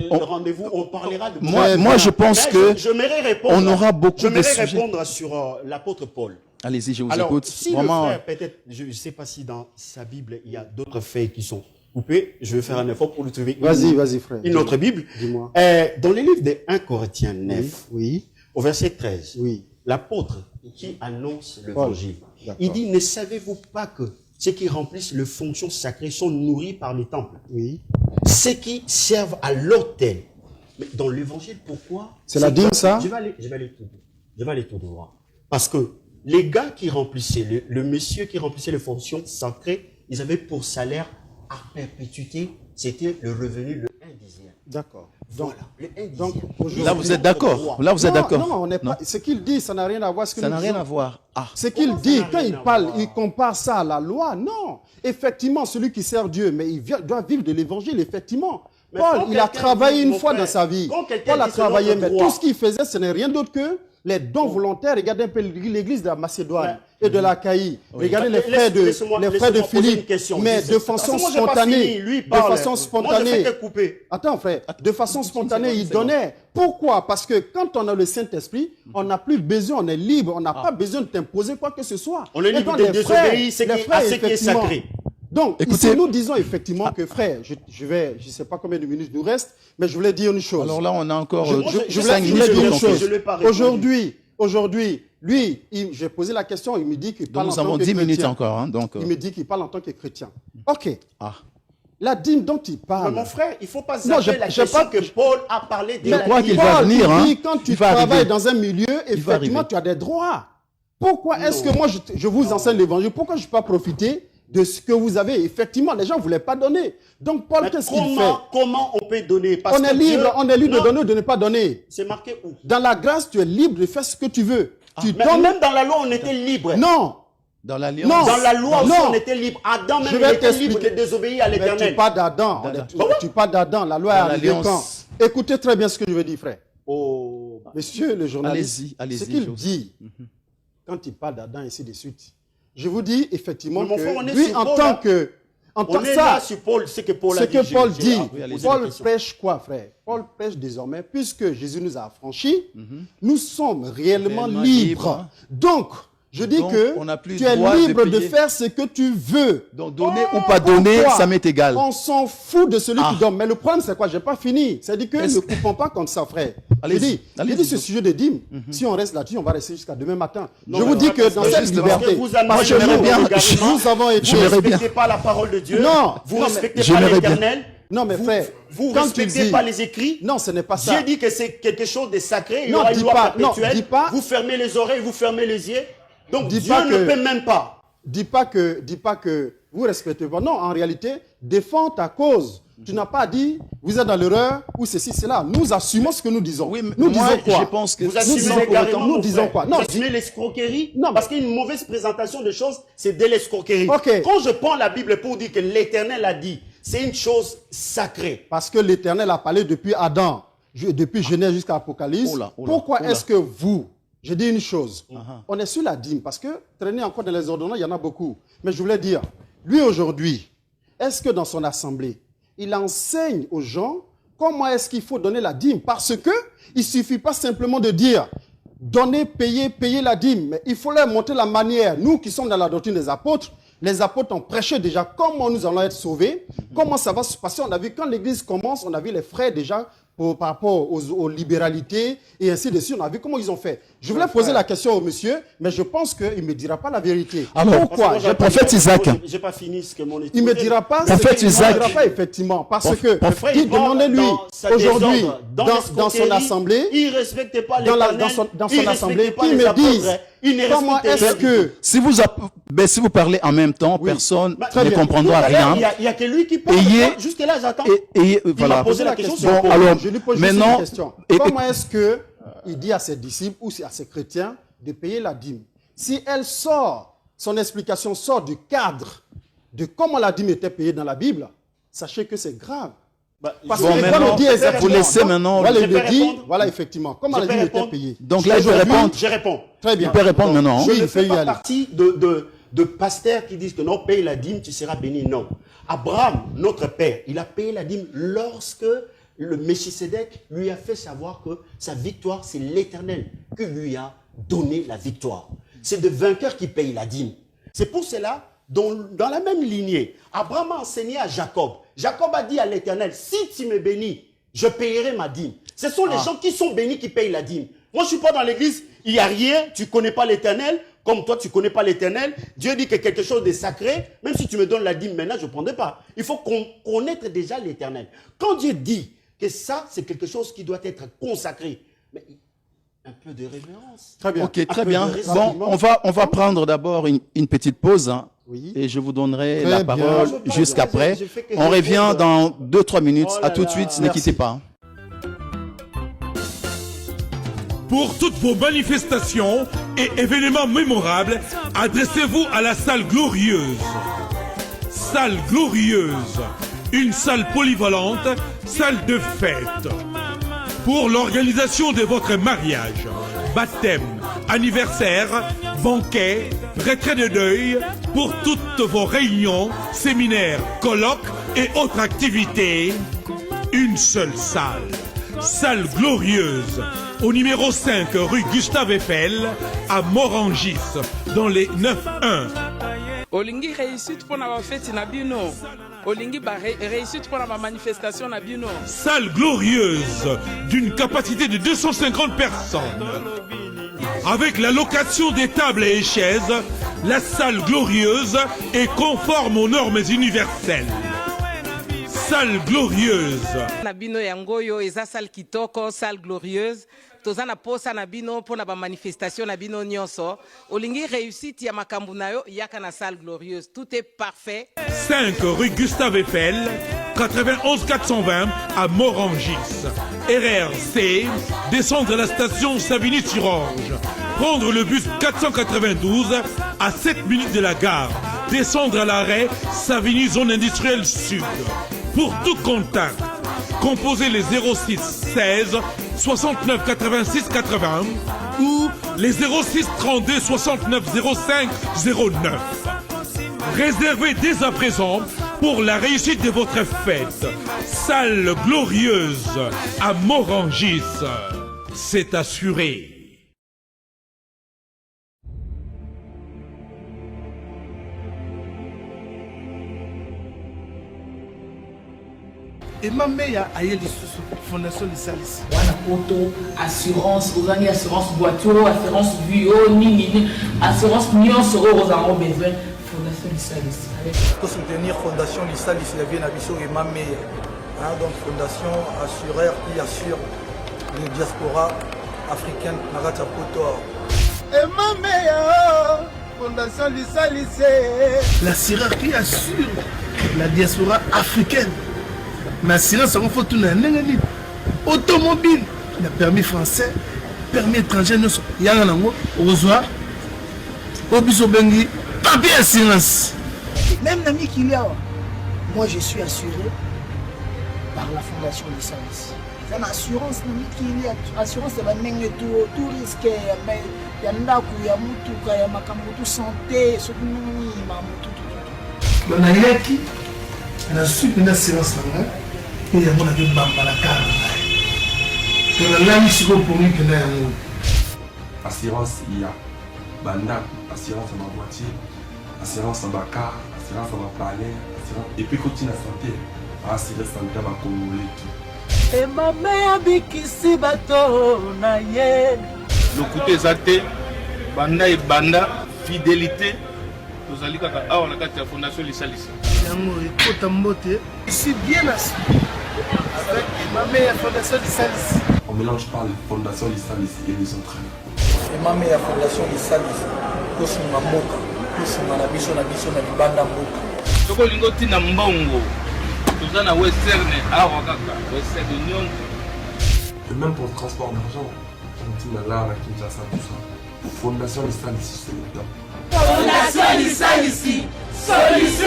S3: Le rendez-vous, on parlera de...
S2: Moi, je pense
S3: Mais
S2: que...
S3: j'aimerais répondre,
S2: on aura beaucoup de
S3: j'aimerais
S2: sujets.
S3: répondre sur l'apôtre Paul.
S2: Allez-y, je vous
S3: Alors,
S2: écoute.
S3: si
S2: Vraiment,
S3: le frère, peut-être, je ne sais pas si dans sa Bible, il y a d'autres faits qui sont coupés, je vais faire un effort pour le trouver.
S1: Vas-y, frère.
S3: Une autre Bible.
S1: Dis-moi.
S3: Dans le livre de 1 Corinthiens 9,
S1: Oui.
S3: au verset 13,
S1: Oui.
S3: l'apôtre qui annonce l'évangile,
S1: D'accord.
S3: il dit, ne savez-vous pas que ceux qui remplissent les fonctions sacrées sont nourris par les temples?
S1: Oui.
S3: Ceux qui servent à l'autel. Mais dans l'évangile, pourquoi?
S1: C'est la dîme, ça?
S3: Je vais aller tout droit. Parce que les gars qui remplissaient, le monsieur qui remplissait les fonctions sacrées, ils avaient pour salaire à perpétuité, c'était le revenu, le 1 dixième.
S1: D'accord.
S3: Voilà, le 1 dixième.
S1: Donc, aujourd'hui-
S2: là, vous êtes d'accord. Là, vous êtes d'accord.
S1: Non, on n'est pas. Ce qu'il dit, ça n'a rien à voir. Ce que
S2: Ça
S1: nous
S2: n'a rien
S1: disons.
S2: à voir. Ah,
S1: Ce qu'il
S3: Comment ça
S1: dit,
S3: n'a
S1: quand
S3: rien
S1: il
S3: à
S1: parle,
S3: voir?
S1: il compare ça à la loi. Non. Effectivement, celui qui sert Dieu, mais il doit vivre de l'évangile, effectivement.
S3: Mais
S1: Paul,
S3: quand
S1: il a
S3: quelqu'un
S1: travaillé
S3: dit,
S1: une
S3: mon
S1: fois
S3: frère,
S1: dans sa vie.
S3: quand quelqu'un
S1: Paul a
S3: dit selon
S1: travaillé,
S3: le
S1: mais
S3: droit.
S1: tout ce qu'il faisait, ce n'est rien d'autre que les dons volontaires. Regardez un peu l'église de la Macédoine et de l'Achaïe. Regardez les frères de
S3: Laissez-moi poser
S1: Philippe.
S3: une question.
S1: Mais de
S3: Parce
S1: façon
S3: que moi, j'ai pas
S1: spontanée.
S3: fini. Lui, il
S1: De
S3: parle.
S1: façon
S3: Moi, je
S1: spontanée.
S3: fais que couper.
S1: Attends, frère. De façon spontanée, il donnait. Pourquoi? Parce que quand on a le Saint-Esprit, on n'a plus besoin, on est libre, on n'a pas besoin de t'imposer quoi que ce soit.
S3: On est libre
S1: Maintenant,
S3: de
S1: les frères-
S3: désobéir
S1: les frères,
S3: à ce qui est
S1: effectivement.
S3: sacré.
S1: Donc,
S2: Écoutez-
S1: ici, nous disons effectivement que, frère, je sais pas combien de minutes nous reste, mais je voulais dire une chose.
S2: alors là, on a encore
S1: Je
S3: je
S1: voulais
S2: 5
S3: voulais
S2: minutes
S1: dire
S2: pour
S1: une
S2: conclure.
S1: chose.
S3: Je l'ai pas répondu.
S1: Aujourd'hui, lui, j'ai posé la question, il me dit qu'il
S2: Donc,
S1: parle en
S2: nous
S1: tant
S2: avons
S1: que
S2: 10 minutes
S1: chrétien.
S2: encore. Hein, donc,
S1: Il me dit qu'il parle en tant que chrétien. Ok.
S2: ah.
S1: La dîme dont il
S3: Mais
S1: parle.
S3: mon frère, il ne faut pas
S1: Non,
S3: zapper la
S1: j'ai
S3: question
S1: pas-
S3: que Paul a parlé de
S2: Je
S3: la
S2: crois
S3: dîme.
S2: qu'il va
S1: Paul,
S2: venir,
S1: il
S2: hein.
S1: dit, quand tu
S2: Il va
S1: travailles
S2: arriver.
S1: dans un milieu,
S2: va
S1: effectivement,
S2: arriver.
S1: tu as des droits. Pourquoi est-ce que moi, je vous enseigne l'évangile? Pourquoi je ne peux pas profiter de ce que vous avez. Effectivement, les gens ne voulaient pas donner. Donc, Paul, qu'est-ce qu'il fait?
S3: Comment on peut donner? Parce
S1: on est libre de donner ou de ne pas donner.
S3: C'est marqué où?
S1: Dans la grâce, tu es libre de faire ce que tu veux. Tu donnes...
S3: Même dans la loi, on était libre.
S1: Non.
S2: Dans la loi,
S3: on était libre. Adam même était libre de désobéir à l'Éternel.
S1: Mais tu parles d'Adam. Tu parles d'Adam. La loi est arrivée quand? Écoutez très bien ce que je veux dire, frère. Monsieur le journaliste, ce qu'il dit, quand il parle d'Adam, ainsi de suite, je vous dis effectivement que lui, en tant que...
S3: On est là sur Paul, ce que Paul dit.
S1: Paul prêche quoi, frère? Paul prêche désormais, puisque Jésus nous a affranchis, nous sommes réellement libres. Donc, je dis que tu es libre de faire ce que tu veux.
S2: Donc, donner ou pas donner, ça m'est égal.
S1: On s'en fout de celui qui donne. Mais le problème, c'est quoi? Je n'ai pas fini. C'est-à-dire que ne coupons pas comme ça, frère. Je dis ce sujet de dîmes. Si on reste là-dessus, on va rester jusqu'à demain matin. Je vous dis que dans cette liberté,
S3: vous ne respectez pas la parole de Dieu.
S1: Non.
S3: Vous ne respectez pas l'Éternel.
S1: Non, mais frère,
S3: vous ne respectez pas les écrits.
S1: Non, ce n'est pas ça.
S3: Dieu dit que c'est quelque chose de sacré. Il y aura une loi perpétuelle. Vous fermez les oreilles, vous fermez les yeux. Donc Dieu ne peut même pas.
S1: Dis pas que vous respectez pas. Non, en réalité, défends ta cause. Tu n'as pas dit, vous êtes dans l'erreur, ou ceci, cela. Nous assumons ce que nous disons.
S2: Oui,
S1: nous disons quoi?
S2: Je pense que
S3: vous assumez carrément.
S1: Nous disons quoi?
S3: Non, vous assumez l'escroquerie. Non, parce qu'une mauvaise présentation de choses, c'est de l'escroquerie.
S1: Okay.
S3: Quand je prends la Bible pour dire que l'Éternel a dit, c'est une chose sacrée.
S1: Parce que l'Éternel a parlé depuis Adam, depuis Genèse jusqu'à Apocalypse. Pourquoi est-ce que vous... Je dis une chose, on est sur la dîme, parce que traîner encore dans les ordonnances, il y en a beaucoup. Mais je voulais dire, lui aujourd'hui, est-ce que dans son assemblée, il enseigne aux gens comment est-ce qu'il faut donner la dîme? Parce que il ne suffit pas simplement de dire, donner, payer la dîme. Mais il faut leur montrer la manière. Nous qui sommes dans la doctrine des apôtres, les apôtres ont prêché déjà comment nous allons être sauvés, comment ça va se passer. On a vu quand l'église commence, on a vu les frères déjà par rapport aux libéralités et ainsi de suite. On a vu comment ils ont fait. Je voulais poser la question au monsieur, mais je pense qu'il ne me dira pas la vérité.
S2: Alors, pourquoi? Prophète Isaac.
S3: Je n'ai pas fini ce que mon épouse.
S1: Il ne me dira pas.
S2: Prophète Isaac.
S1: Il ne me dira pas effectivement. Parce que, demandez-lui, aujourd'hui, dans son assemblée,
S3: il ne respecte pas l'Éternel,
S1: dans son assemblée, qu'il me dise comment est-ce que...
S2: Si vous parlez en même temps, personne ne comprendra rien.
S3: Il n'y a que lui qui parle. Jusque-là, j'attends.
S2: Il
S3: m'a posé la question.
S2: Bon, alors,
S1: je lui pose juste une question. Comment est-ce qu'il dit à ses disciples ou à ses chrétiens de payer la dîme? Si son explication sort du cadre de comment la dîme était payée dans la Bible, sachez que c'est grave. Parce que
S2: maintenant, vous laissez maintenant...
S1: Voilà, effectivement, comment la dîme était payée.
S2: Donc là, je
S3: réponds.
S1: Très bien.
S2: Il peut répondre maintenant.
S3: Je ne fais pas partie de pasteurs qui disent que non, paye la dîme, tu seras béni. Non. Abraham, notre père, il a payé la dîme lorsque le Melchisédek lui a fait savoir que sa victoire, c'est l'Éternel qui lui a donné la victoire. C'est de vainqueurs qui payent la dîme. C'est pour cela, dans la même lignée, Abraham a enseigné à Jacob. Jacob a dit à l'Éternel, si tu me bénis, je payerai ma dîme. Ce sont les gens qui sont bénis qui payent la dîme. Moi, je ne suis pas dans l'église, il n'y a rien, tu ne connais pas l'Éternel. Comme toi, tu ne connais pas l'Éternel, Dieu dit que quelque chose de sacré, même si tu me donnes la dîme maintenant, je ne prendrai pas. Il faut connaître déjà l'Éternel. Quand Dieu dit que ça, c'est quelque chose qui doit être consacré, mais un peu de révérence.
S1: Très bien.
S2: Ok, très bien. Bon, on va prendre d'abord une petite pause, hein, et je vous donnerai la parole jusqu'après. On revient dans 2-3 minutes. À tout de suite, ne quittez pas.
S4: Pour toutes vos manifestations et événements mémorables, adressez-vous à la salle glorieuse. Salle glorieuse, une salle polyvalente, salle de fête. Pour l'organisation de votre mariage, baptême, anniversaire, banquet, retrait de deuil, pour toutes vos réunions, séminaires, colloques et autres activités, une seule salle. Salle glorieuse, au numéro 5 rue Gustave Eiffel, à Morangis, dans les 9-1.
S5: Olingi réussite pour la fête na bino. Olingi réussite pour la manifestation na bino.
S4: Salle glorieuse, d'une capacité de 250 personnes. Avec la location des tables et chaises, la salle glorieuse est conforme aux normes universelles. salle glorieuse.
S6: Nabino yangoyo eza salle kitoko, salle glorieuse. Toza na posa na bino pona ba manifestation na bino nyonso. Olingi réussite ya makambu na yo yaka na salle glorieuse. Tout est parfait.
S4: 5 rue Gustave Eiffel, 91 420 à Morangis. RRC, descendre à la station Savigny-sur-Orge. Prendre le bus 492 à 7 minutes de la gare. Descendre à l'arrêt Savigny Zone Industrielle Sud. Pour tout contact, composez les 06 16 69 86 80 ou les 06 32 69 05 09. Réservez dès à présent pour la réussite de votre fête. Salle glorieuse à Morangis. C'est assuré.
S7: Et ma mère a eu fondation de Salis.
S8: Wana poto assurance, ozangi assurance voiture, assurance bio, nini, assurance nyonso oyo ozango besoin. Fondation de Salis.
S7: Pour soutenir Fondation de Salis, il y a bien abisso et ma mère. Donc fondation assureur qui assure les diaspora africaine Nagata Poto. Et ma mère, Fondation de Salis. L'assureur qui assure la diaspora africaine. Mais assurance, il faut tout le automobile, il a permis français, permis étranger, il y a un reçoit, au biso bengi, papier assurance.
S9: Même l'ami qu'il y a, moi je suis assuré par la Fondation des Services. C'est une assurance, l'ami qu'il y a, assurance, c'est tout risque, il y a ndaku, il y a mutuka, il y a makamutu santé, ce qui nous tout.
S7: On a yaki, on a su une assurance là. Il y a un peu bamba la carte. On a mis sur le premier que nous avons.
S10: Assurance, il y a banda, assurance à ma voiture, assurance à ma car, assurance à ma palais, et puis continue la santé. Assurance santé à ma communauté.
S9: Et ma mère bikisi bato na ye.
S7: Le côté exacté, banda et banda, fidélité. Nous allons à la Fondation de Salis. C'est bien assuré. Avec ma mère Fondation de Salis.
S10: On mélange pas la Fondation de Salis et les autres.
S9: Et ma mère Fondation de Salis. Kosuma moka, kosuma na biso na libanda moka.
S7: Toko lingoti na mbongo. Tozana western awa kaka, western union.
S10: Et même pour le transport d'argent, on dit là à Kinshasa tout ça. Fondation de Salis, c'est le temps.
S8: Fondation de Salis, solution.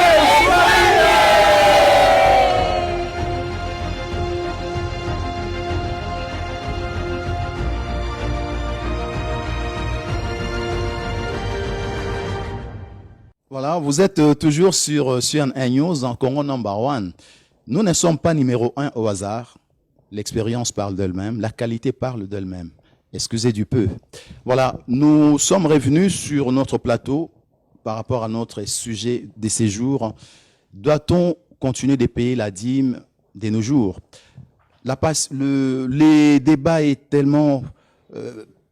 S2: Voilà, vous êtes toujours sur un News en Congo number 1. Nous ne sommes pas numéro 1 au hasard. L'expérience parle d'elle-même, la qualité parle d'elle-même. Excusez du peu. Voilà, nous sommes revenus sur notre plateau par rapport à notre sujet de séjour. Doit-on continuer de payer la dîme de nos jours? Les débats est tellement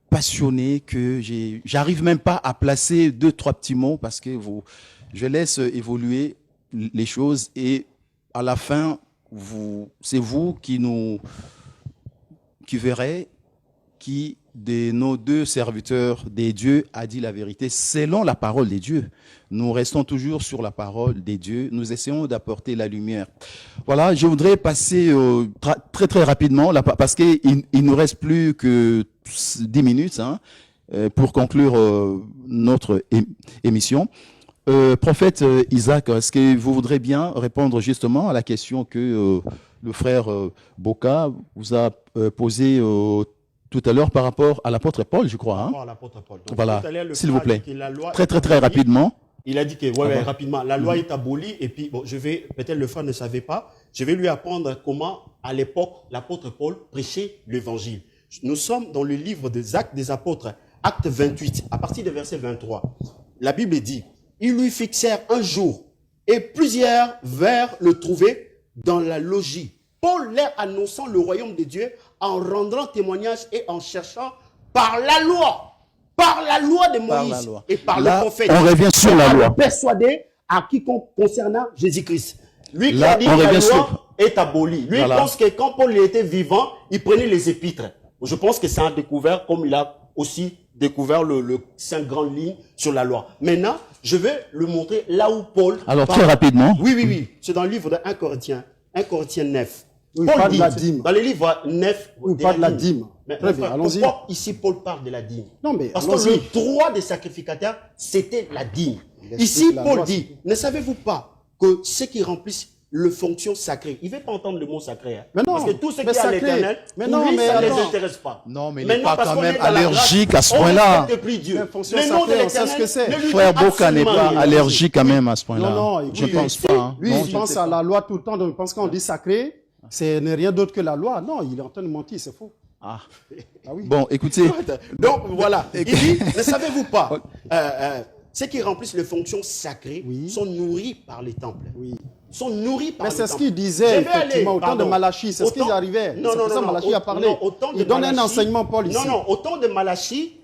S2: passionné que j'arrive même pas à placer 2-3 petits mots parce que je laisse évoluer les choses et à la fin, c'est vous qui verrez qui de nos deux serviteurs des dieux a dit la vérité selon la parole des dieux. Nous restons toujours sur la parole des dieux. Nous essayons d'apporter la lumière. Voilà, je voudrais passer très très rapidement là, parce qu'il nous reste plus que 10 minutes pour conclure notre émission. Prophète Isaac, est-ce que vous voudrez bien répondre justement à la question que le frère Boka vous a posée tout à l'heure par rapport à l'apôtre Paul, je crois.
S3: Par rapport à l'apôtre Paul. Donc,
S2: voilà, s'il vous plaît.
S3: Très
S2: très rapidement.
S3: Il a dit que, rapidement, la loi est abolie. Et puis, bon, peut-être le frère ne savait pas, je vais lui apprendre comment, à l'époque, l'apôtre Paul prêchait l'évangile. Nous sommes dans le livre des Actes des Apôtres, acte 28, à partir du verset 23. La Bible dit, ils lui fixèrent un jour et plusieurs vinrent le trouver dans la logis. Paul leur annonçant le royaume de Dieu en rendant témoignage et en cherchant par la loi de Moïse et par le prophète.
S2: On revient sur la loi.
S3: Persuadé à quiconque concernant Jésus-Christ. Lui qui
S2: là,
S3: a dit que la loi est aboli. Lui, il pense que quand Paul était vivant, il prenait les épîtres. Je pense que c'est un découvert, comme il a aussi découvert le 5 grandes lignes sur la loi. Maintenant, je vais le montrer là où Paul...
S2: Alors, très rapidement.
S3: Oui. C'est dans le livre de 1 Corinthiens 9.
S1: Oui,
S3: Paul
S1: parle
S3: dit,
S1: de la dîme.
S3: dans le livre 9...
S1: Oui, parle de la dîme.
S3: Très bien, allons-y. Pourquoi ici Paul parle de la dîme?
S1: Non, mais
S3: parce que le droit des sacrificateurs, c'était la dîme. Ici, Paul dit, ne savez-vous pas que ceux qui remplissent le fonction sacrée, il ne veut pas entendre le mot sacré. Hein,
S1: mais non,
S3: parce que tout ce qui est à l'éternel, pour lui, ça ne les intéresse pas.
S2: Non, mais il n'est pas quand même allergique à ce point-là.
S3: Le nom de l'éternel,
S2: Frère Boka n'est pas allergique quand même à ce point-là.
S1: Non,
S2: je ne pense pas.
S1: Lui, il pense à la loi tout le temps, donc il pense qu'on dit sacré, ce n'est rien d'autre que la loi. Non, il est en train de mentir, c'est faux.
S2: Ah oui. Bon, écoutez.
S3: Donc, voilà. Il dit, ne savez-vous pas, ceux qui remplissent les fonctions sacrées sont nourris par les temples.
S1: Oui.
S3: Sont nourris par
S1: mais c'est ce qu'il disait, effectivement, au temps de Malachie. C'est ce qu'il arrivait.
S3: Non,
S1: c'est ça Malachie a parlé. Il donne un enseignement, Paul, ici.
S3: Non, au temps de Malachie,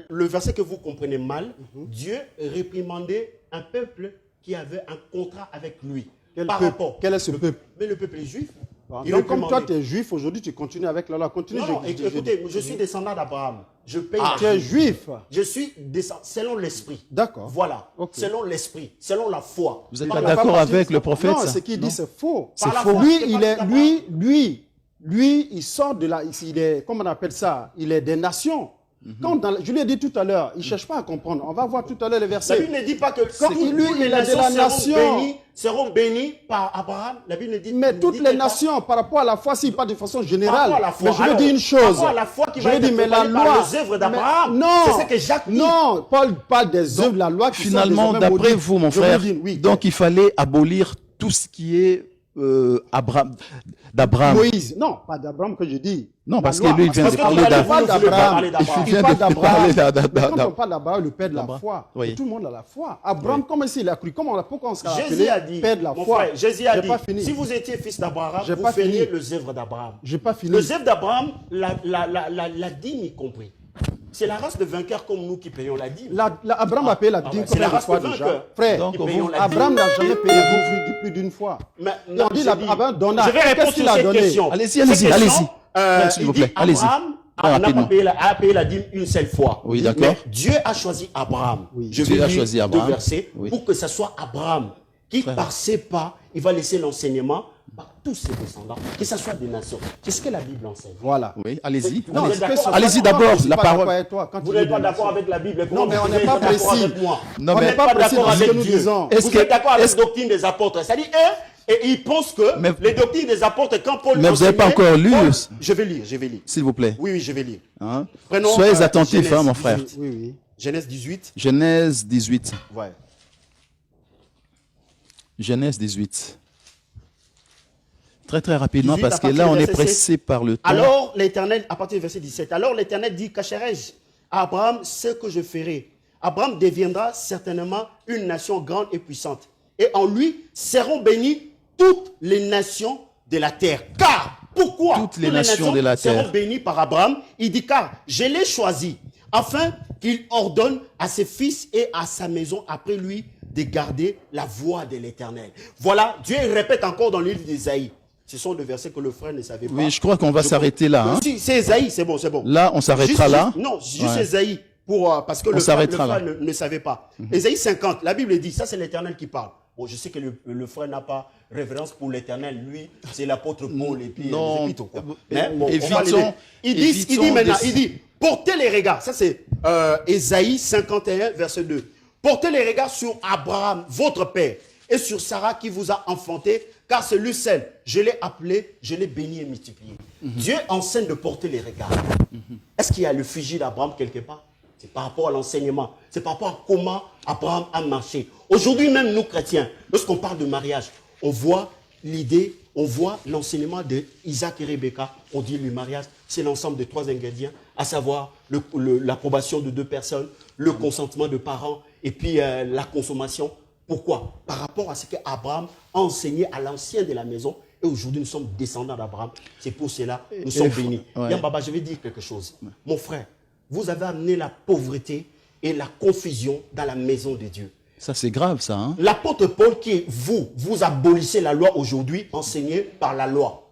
S3: le verset que vous comprenez mal, Dieu réprimandait un peuple qui avait un contrat avec lui.
S1: Quel est ce peuple?
S3: Mais le peuple est juif.
S1: Donc, comme toi, tu es juif, aujourd'hui, tu continues avec la loi. Continue.
S3: Non, écoutez, je suis descendant d'Abraham. Je paye.
S1: Tu es juif.
S3: Je suis descendant, selon l'esprit.
S1: D'accord.
S3: Voilà. Okay. Selon l'esprit, selon la foi.
S2: Vous n'êtes pas d'accord avec le prophète?
S1: Non, ce qu'il dit, c'est faux.
S2: C'est faux.
S1: Lui, il sort de la... Il est, comment on appelle ça? Il est des nations. Je lui ai dit tout à l'heure, il ne cherche pas à comprendre. On va voir tout à l'heure les versets.
S3: La Bible ne dit pas que toutes les nations seront bénies par Abraham. La Bible ne dit
S1: mais toutes les nations, par rapport à la foi, s'il parle de façon générale. Mais je veux dire une chose.
S3: Par rapport à la foi qui va être mais la loi, les œuvres d'Abraham.
S1: Non,
S3: c'est ce que Jacques dit.
S1: Non, Paul parle des œuvres de la loi qui
S2: finalement, d'après vous, mon frère, donc il fallait abolir tout ce qui est d'Abraham.
S1: Moïse, non, pas d'Abraham que je dis.
S2: Non, parce que lui, il vient de parler d'Abraham.
S1: Il vient de parler d'Abraham. Quand on parle d'Abraham, le père de la foi, tout le monde a la foi. Abraham, comment est-ce qu'il a cru? Pourquoi on s'est appelé père de la foi?
S3: Jésus a dit, si vous étiez fils d'Abraham, vous feriez les œuvres d'Abraham.
S1: J'ai pas fini.
S3: Les œuvres d'Abraham, la dîme y compris. C'est la race de vainqueurs comme nous qui payons la dîme.
S1: Abraham a payé la dîme combien de fois déjà? Frère, Abraham n'a jamais payé plus d'une fois. On dit Abraham donne.
S3: Je vais répondre sur cette question.
S2: Allez-y.
S3: S'il vous plaît, Abraham a payé la dîme une seule fois.
S2: Oui, d'accord.
S3: Mais Dieu a choisi Abraham.
S2: Je vais lire deux
S3: versets pour que ce soit Abraham qui, par ses pas, il va laisser l'enseignement par tous ses descendants, que ce soit des nations. C'est ce que la Bible enseigne.
S1: Voilà.
S2: Oui, allez-y.
S3: Allez-y
S2: d'abord, la parole.
S3: Vous n'êtes pas d'accord avec la Bible.
S1: Non, mais on n'est pas précis.
S3: Non, mais pas d'accord avec nous disons. Vous êtes d'accord avec la doctrine des apôtres? C'est-à-dire, et ils pensent que les doctrines des apôtres, quand Paul...
S2: Mais vous n'avez pas encore lu.
S3: Je vais lire.
S2: S'il vous plaît.
S3: Oui, je vais lire.
S2: Soyez attentifs, mon frère.
S3: Oui. Genèse 18.
S2: Genèse 18.
S3: Ouais.
S2: Genèse 18. Très très rapidement, parce que là on est pressé par le temps.
S3: Alors l'Éternel, à partir du verset 17, alors l'Éternel dit, cacherai-je à Abraham ce que je ferai? Abraham deviendra certainement une nation grande et puissante. Et en lui seront bénies toutes les nations de la terre. Car, pourquoi
S2: toutes les nations de la terre
S3: seront bénies par Abraham? Il dit, car je l'ai choisi, afin qu'il ordonne à ses fils et à sa maison après lui de garder la voie de l'Éternel. Voilà, Dieu répète encore dans le livre d'Ésaïe. Ce sont des versets que le frère ne savait pas.
S2: Oui, je crois qu'on va s'arrêter là. Hein.
S3: Si, c'est Ésaïe, c'est bon.
S2: Là, on s'arrêtera là.
S3: Non, juste Ésaïe, parce que le frère ne savait pas. Ésaïe 50, la Bible dit, ça c'est l'Éternel qui parle. Bon, je sais que le frère n'a pas révérence pour l'Éternel. Lui, c'est l'apôtre Paul et puis les épîtres. Il dit, portez les regards. Ça c'est Ésaïe 51, verset 2. Portez les regards sur Abraham, votre père, et sur Sarah qui vous a enfanté, car c'est lui seul. Je l'ai appelé, je l'ai béni et multiplié. Dieu enseigne de porter les regards. Est-ce qu'il y a le fusil d'Abraham quelque part? C'est par rapport à l'enseignement. C'est par rapport à comment Abraham a marché. Aujourd'hui même, nous chrétiens, lorsqu'on parle de mariage, on voit l'idée, on voit l'enseignement d'Isaac et Rebecca. On dit le mariage, c'est l'ensemble de 3 ingrédients, à savoir l'approbation de 2 personnes, le consentement de parents et puis la consommation. Pourquoi? Par rapport à ce qu'Abraham a enseigné à l'ancien de la maison. Et aujourd'hui, nous sommes descendants d'Abraham. C'est pour cela que nous sommes bénis. Yambaba, je vais dire quelque chose. Mon frère, vous avez amené la pauvreté et la confusion dans la maison de Dieu.
S2: Ça, c'est grave, ça. Hein?
S3: L'apôtre Paul qui vous abolissez la loi aujourd'hui, enseigné par la loi.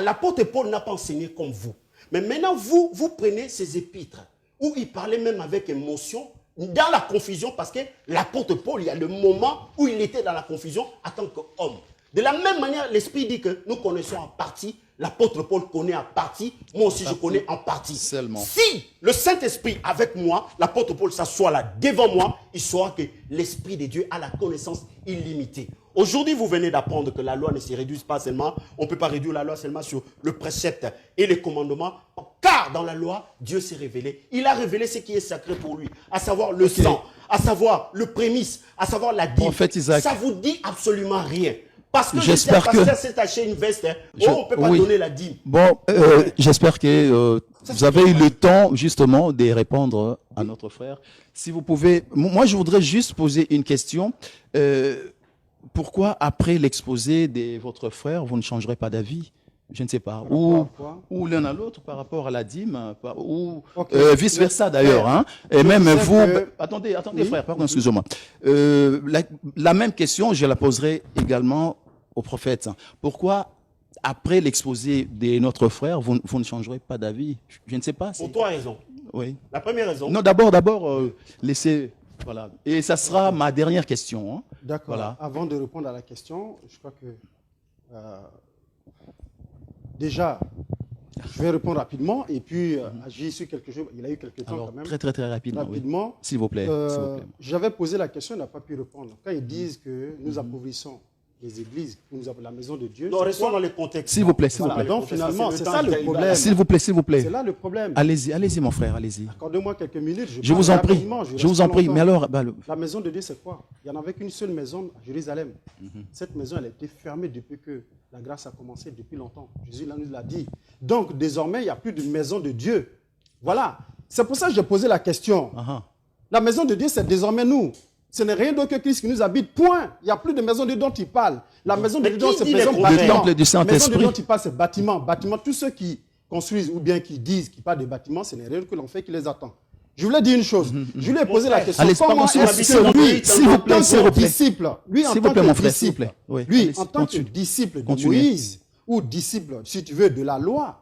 S3: L'apôtre Paul n'a pas enseigné comme vous. Mais maintenant, vous prenez ces épîtres, où il parlait même avec émotion, dans la confusion, parce que l'apôtre Paul, il y a le moment où il était dans la confusion en tant qu'homme. De la même manière, l'Esprit dit que nous connaissons en partie, l'apôtre Paul connaît en partie, moi aussi je connais en partie.
S2: Seulement.
S3: Si le Saint-Esprit avec moi, l'apôtre Paul s'assoit là devant moi, il saura que l'Esprit de Dieu a la connaissance illimitée. Aujourd'hui, vous venez d'apprendre que la loi ne se réduit pas seulement, on ne peut pas réduire la loi seulement sur le précepte et les commandements, car dans la loi, Dieu s'est révélé. Il a révélé ce qui est sacré pour lui, à savoir le sang, à savoir le prémisse, à savoir la dîme. Ça vous dit absolument rien. Parce que
S2: j'espère que
S3: s'est acheté une veste, on ne peut pas donner la dîme.
S2: Bon, j'espère que vous avez eu le temps justement de répondre à notre frère. Si vous pouvez, moi je voudrais juste poser une question. Pourquoi après l'exposé de votre frère, vous ne changerez pas d'avis? Je ne sais pas. Ou l'un à l'autre par rapport à la dîme, ou vice-versa d'ailleurs. Hein. Et même vous... Attendez frère, pardon, excusez-moi. La même question, je la poserai également au prophète. Pourquoi, après l'exposé de notre frère, vous ne changerez pas d'avis? Je ne sais pas.
S3: Pour trois raisons.
S2: Oui.
S3: La première raison.
S2: Non, d'abord, laissez... Voilà. Et ça sera ma dernière question. Hein.
S1: D'accord.
S2: Voilà.
S1: Avant de répondre à la question, je crois que... déjà, je vais répondre rapidement et puis j'ai su quelque chose. Il a eu quelques temps.
S2: Alors,
S1: quand même.
S2: très rapidement.
S1: Rapidement.
S2: Oui. S'il vous plaît.
S1: J'avais posé la question, il n'a pas pu répondre. Quand ils disent que nous appauvrissons les églises, nous avons la maison de Dieu.
S3: Non, restons dans les contextes.
S2: S'il vous plaît,
S1: Donc finalement, c'est ça le problème.
S2: S'il vous plaît.
S1: C'est là le problème.
S2: Allez-y, mon frère, allez-y.
S1: Accordez-moi quelques minutes.
S2: Je vous en prie. Mais alors,
S1: la maison de Dieu, c'est quoi? Il n'y en avait qu'une seule maison à Jérusalem. Cette maison, elle a été fermée depuis que la grâce a commencé, depuis longtemps. Jésus nous l'a dit. Donc, désormais, il n'y a plus de maison de Dieu. Voilà. C'est pour ça que j'ai posé la question. La maison de Dieu, c'est désormais nous. Ce n'est rien d'autre que Christ qui nous habite. Point. Il n'y a plus de maison de Dieu dont il parle. La maison de Dieu, c'est maison bâtiment.
S2: Le temple du Saint-Esprit.
S1: La maison de Dieu dont il parle, c'est bâtiment. Bâtiment. Tous ceux qui construisent ou bien qui disent qu'ils parlent de bâtiments, ce n'est rien que l'enfer qui les attend. Je voulais dire une chose. Je lui ai posé la question. Comment est-ce que lui,
S2: s'il vous plaît,
S1: disciple, lui en tant que disciple, lui en tant que disciple de Moïse ou disciple, si tu veux, de la loi,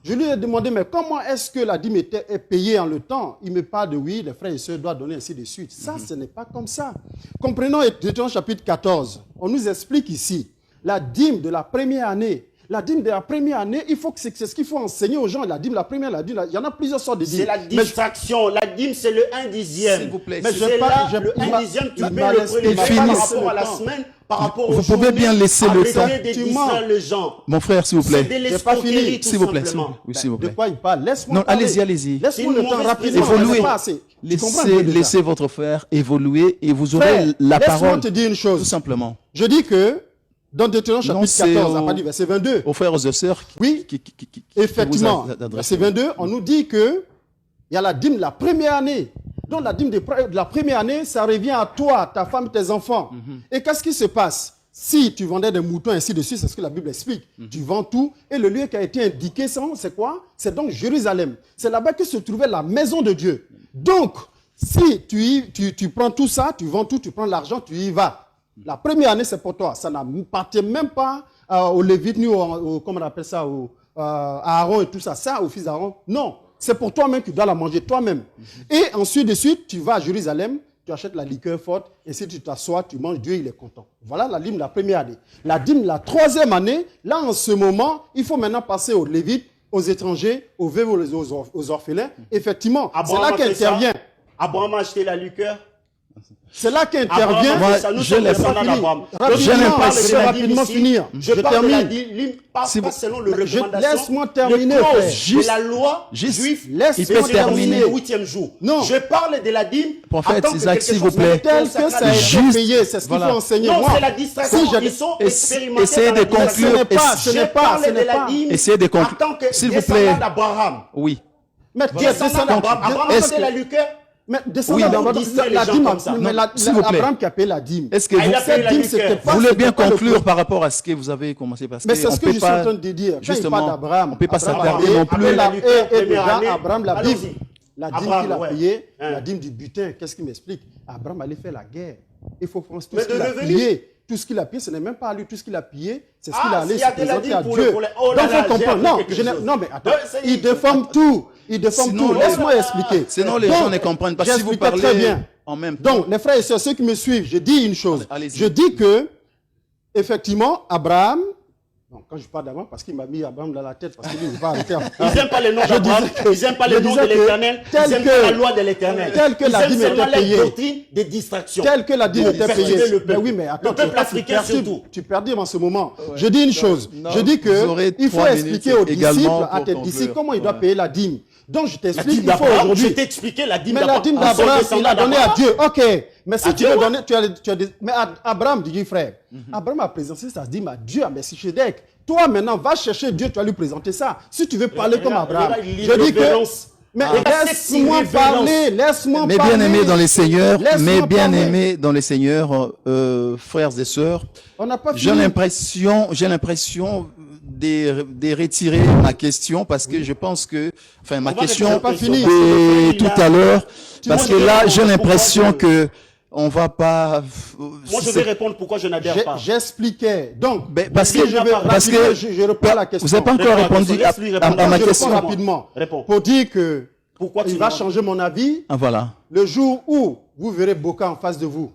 S1: je lui ai demandé, mais comment est-ce que la dîme est payée en le temps? Il me parle de oui, les frères et sœurs doivent donner ainsi de suite. Ça, ce n'est pas comme ça. Comprenons Deutéronome chapitre 14. On nous explique ici la dîme de la première année. La dîme de la première année, c'est ce qu'il faut enseigner aux gens. La dîme de la première, il y en a plusieurs sortes de dîmes.
S3: C'est la distraction. La dîme, c'est le 1/10.
S2: S'il vous plaît.
S3: Mais c'est là, le 1/10, tu peux le prélever par rapport à la semaine, par rapport aux
S2: Vous pouvez bien laisser le temps.
S3: Les gens.
S2: Mon frère, s'il vous plaît.
S3: C'est de l'escroquerie, tout simplement.
S2: S'il vous plaît.
S1: De quoi il parle? Laisse-moi parler.
S2: Allez-y.
S1: Laisse-moi le temps rapidement.
S2: Évoluer. Laissez votre frère évoluer et vous aurez la parole.
S1: Laisse-moi te dire une chose.
S2: Tout simplement.
S1: Je dis que dans Deutéronome chapitre 14, à partir du verset 22.
S2: Aux frères et sœurs.
S1: Oui, effectivement. Verset 22, on nous dit que il y a la dîme de la première année. Donc la dîme de la première année, ça revient à toi, ta femme, tes enfants. Et qu'est-ce qui se passe? Si tu vendais des moutons, ainsi de suite, c'est ce que la Bible explique. Tu vends tout. Et le lieu qui a été indiqué, c'est quoi? C'est donc Jérusalem. C'est là-bas que se trouvait la maison de Dieu. Donc, si tu prends tout ça, tu vends tout, tu prends l'argent, tu y vas. La première année, c'est pour toi. Ça n'appartient même pas aux Lévites, ni comment on appelle ça, à Aaron et tout ça. Ça, au fils d'Aaron. Non. C'est pour toi-même que tu dois la manger toi-même. Et ensuite de suite, tu vas à Jérusalem, tu achètes la liqueur forte, et si tu t'assois, tu manges, Dieu, il est content. Voilà la dîme de la première année. La dîme de la troisième année, là, en ce moment, il faut maintenant passer aux Lévites, aux étrangers, aux veuves, aux orphelins. Effectivement, c'est là qu'intervient.
S3: Abraham a acheté la liqueur.
S1: C'est là qu'intervient.
S3: Je
S1: vais rapidement finir.
S3: Je parle de la dîme, pas selon le recommandation.
S1: Laisse-moi terminer.
S3: De la loi juive,
S2: laisse-moi terminer
S3: le 8e jour.
S1: Non.
S3: Je parle de la dîme.
S2: Prophète Isaac, s'il vous plaît.
S1: Tel que ça a été payé, c'est ce qu'il faut enseigner.
S3: Non, c'est la distraction. Ils sont expérimentés.
S2: Essayez de conclure.
S3: Je parle de la dîme.
S2: Essayez de conclure.
S3: En tant que
S2: s'il vous plaît.
S3: d'Abraham.
S2: Oui.
S1: Mais
S3: descendant d'Abraham. Abraham a fait la liqueur.
S1: Mais descendant la dîme, Abraham qui a payé la dîme.
S2: Est-ce que vous voulez bien conclure par rapport à ce que vous avez commencé?
S1: Mais c'est ce que je suis en train de dire.
S2: Justement,
S1: d'Abraham,
S2: on ne peut pas s'attarder non plus.
S1: Et déjà, Abraham, la dîme qu'il a payée, la dîme du butin, qu'est-ce qu'il m'explique? Abraham allait faire la guerre. Il faut prendre tout ce qu'il a pillé. Tout ce qu'il a pillé, ce n'est même pas à lui. Tout ce qu'il a pillé, c'est ce qu'il a allé se présenter à Dieu. Donc, il faut comprendre. Non, mais attends. Il déforme tout. Il déforme tout. Laisse-moi expliquer.
S2: Sinon, les gens ne comprennent pas. Si vous parlez
S1: très bien.
S2: En même temps.
S1: Donc, les frères et sœurs, ceux qui me suivent, je dis une chose. Je dis que, effectivement, Abraham, donc, quand je parle d'Abraham, parce qu'il m'a mis Abraham dans la tête, parce qu'il ne va arrêter.
S3: Ils n'aiment pas les noms d'Abraham, ils n'aiment pas les noms de l'Éternel, ils n'aiment pas la loi de l'Éternel.
S1: Tel que la dîme était payée.
S3: Des distractions.
S1: Tel que la dîme était payée.
S3: Mais
S1: oui, mais attends,
S3: le peuple africain surtout.
S1: Tu perds en ce moment. Je dis une chose. Je dis que il faut expliquer aux disciples, à tes disciples, comment ils doivent payer la dîme. Donc, je t'explique, il faut aujourd'hui.
S3: Je t'ai expliqué la dîme
S1: d'Abraham. Mais la dîme d'Abraham, il a donné à Dieu. Ok. Mais si tu veux donner, mais Abraham, dit frère, Abraham a présenté sa dîme à Dieu, à Melchisedec. Toi, maintenant, va chercher Dieu, tu vas lui présenter ça. Si tu veux parler comme Abraham, je dis que... Mais laisse-moi parler, laisse-moi parler.
S2: Mes bien-aimés dans les seigneurs, frères et sœurs, j'ai l'impression de retirer ma question parce que je pense que, enfin, ma question de tout à l'heure, parce que là, j'ai l'impression que on va pas.
S3: Moi, je vais répondre pourquoi je n'adhère pas.
S1: J'expliquais. Donc,
S2: parce que
S1: je reprends la question.
S2: Vous n'avez pas encore répondu à ma question.
S1: Rapidement. Pour dire que il va changer mon avis.
S2: Ah, voilà.
S1: Le jour où vous verrez Boka en face de vous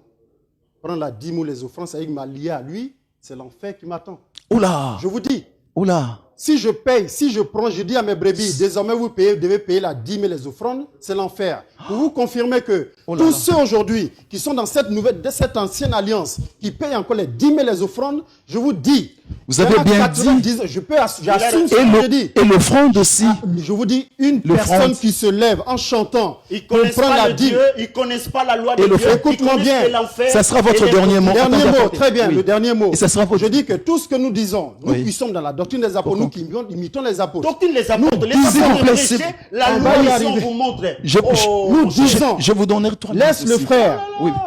S1: prendre la dîme ou les offrandes avec ma liée à lui, c'est l'enfer qui m'attend.
S2: Oula.
S1: Je vous dis.
S2: Oula.
S1: Si je paye, si je prends, je dis à mes brebis, désormais vous devez payer la dîme et les offrandes, c'est l'enfer. Pour vous confirmer que tous ceux aujourd'hui qui sont dans cette ancienne alliance, qui payent encore les dîmes et les offrandes, je vous dis,
S2: vous avez bien dit,
S1: j'assume ce que je dis.
S2: Et l'offrande aussi.
S1: Je vous dis, une personne qui se lève en chantant,
S3: ils connaissent pas le Dieu, ils connaissent pas la loi de Dieu.
S1: Écoute-moi bien.
S2: Ça sera votre dernier mot.
S1: Dernier mot, très bien, le dernier mot.
S2: Et ça sera
S1: Je dis que tout ce que nous disons, nous qui sommes dans la doctrine des apôtres, nous qui imitons les apôtres.
S3: Doctrine des apôtres, les apôtres prêcher, la loi ici on vous montre.
S1: Nous disons,
S2: je vous donnerai 3 minutes.
S1: Laisse le frère,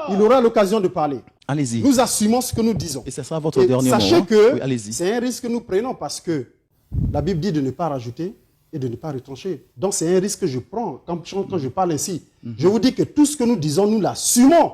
S1: il aura l'occasion de parler.
S2: Allez-y.
S1: Nous assumons ce que nous disons.
S2: Et ça sera votre dernier mot.
S1: Sachez que
S2: allez-y.
S1: C'est un risque que nous prenons parce que la Bible dit de ne pas rajouter et de ne pas retrancher. Donc c'est un risque que je prends quand je parle ainsi. Je vous dis que tout ce que nous disons, nous l'assumons.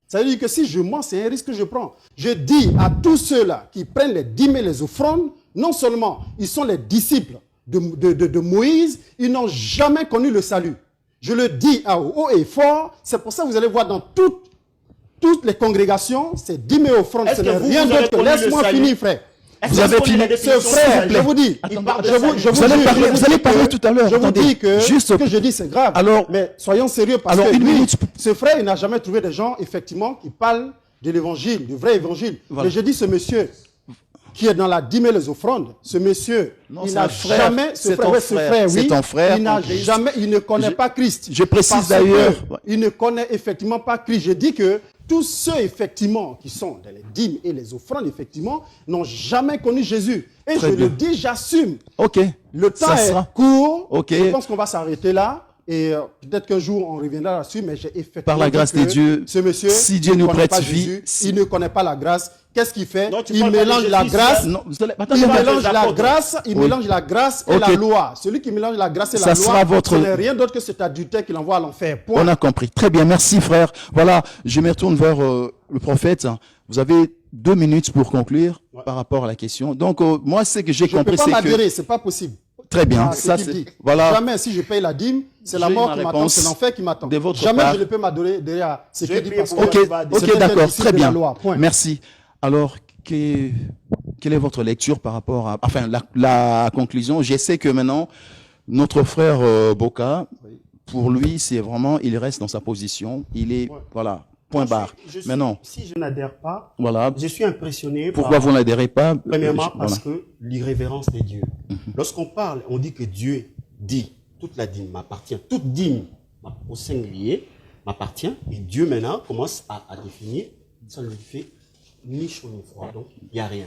S1: Ça veut dire que si je mens, c'est un risque que je prends. Je dis à tous ceux-là qui prennent les dîmes et les offrandes, non seulement ils sont les disciples de Moïse, ils n'ont jamais connu le salut. Je le dis à haut et fort. C'est pour ça que vous allez voir dans toutes les congrégations, c'est dîmes et offrandes. Ce n'est rien d'autre que laisse-moi finir, frère.
S2: Vous avez fini.
S1: Ce frère, je vous dis,
S2: vous allez parler tout à l'heure.
S1: Je vous dis que ce que je dis, c'est grave. Mais soyons sérieux parce que ce frère, il n'a jamais trouvé des gens, effectivement, qui parlent de l'évangile, du vrai évangile. Mais je dis, ce monsieur qui est dans la dîme et les offrandes, ce monsieur, il n'a jamais,
S2: c'est ton frère,
S1: il n'a jamais, il ne connaît pas Christ.
S2: Je précise d'ailleurs,
S1: il ne connaît effectivement pas Christ. Je dis que tous ceux, effectivement, qui sont dans les dîmes et les offrandes, effectivement, n'ont jamais connu Jésus. Et je le dis, j'assume.
S2: Ok.
S1: Le temps est court.
S2: Ok.
S1: Je pense qu'on va s'arrêter là. Et peut-être qu'un jour, on reviendra là-dessus, mais j'ai effectivement
S2: par la grâce de Dieu,
S1: ce monsieur,
S2: si Dieu nous prête vie,
S1: il ne connaît pas la grâce. Qu'est-ce qu'il fait? Il mélange la grâce. Il mélange la grâce et la loi. Celui qui mélange la grâce et la loi, ce n'est rien d'autre que cet adultère qui l'envoie à l'enfer.
S2: On a compris. Très bien, merci frère. Voilà, je me retourne vers le prophète. Vous avez 2 minutes pour conclure par rapport à la question. Donc, moi, ce que j'ai compris, c'est que...
S1: Je ne peux pas m'adhérer, c'est pas possible.
S2: Très bien.
S1: Ça, voilà. Jamais, si je paye la dîme, c'est la mort qui m'attend, c'est l'enfer qui m'attend. Jamais je ne peux m'adhérer derrière ce qui dit parce que...
S2: Ok, d'accord, très bien. Merci. Alors, quelle est votre lecture par rapport à... Enfin, la conclusion. Je sais que maintenant, notre frère Boka, pour lui, c'est vraiment... Il reste dans sa position. Il est... Voilà. Point barre. Maintenant,
S3: si je n'adhère pas,
S2: voilà.
S3: Je suis impressionné.
S2: Pourquoi vous n'adhérez pas?
S3: Premièrement, parce que l'irrévérence des dieux. Lorsqu'on parle, on dit que Dieu dit, toute la dîme m'appartient, toute dîme au singulier m'appartient, et Dieu maintenant commence à définir, ça ne lui fait ni chaud ni froid, donc il n'y a rien.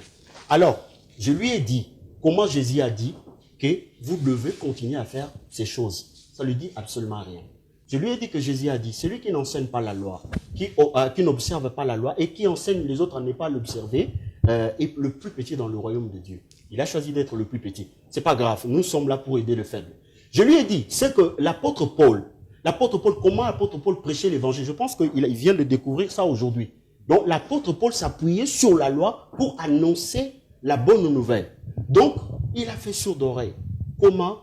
S3: Alors, je lui ai dit, comment Jésus a dit que vous devez continuer à faire ces choses. Ça lui dit absolument rien. Je lui ai dit que Jésus a dit, celui qui n'enseigne pas la loi, qui n'observe pas la loi et qui enseigne les autres à ne pas l'observer, est le plus petit dans le royaume de Dieu. Il a choisi d'être le plus petit. C'est pas grave, nous sommes là pour aider le faible. Je lui ai dit, c'est que l'apôtre Paul, comment l'apôtre Paul prêchait l'évangile? Je pense qu'il vient de découvrir ça aujourd'hui. Donc l'apôtre Paul s'appuyait sur la loi pour annoncer la bonne nouvelle. Donc, il a fait sourd d'oreille. Comment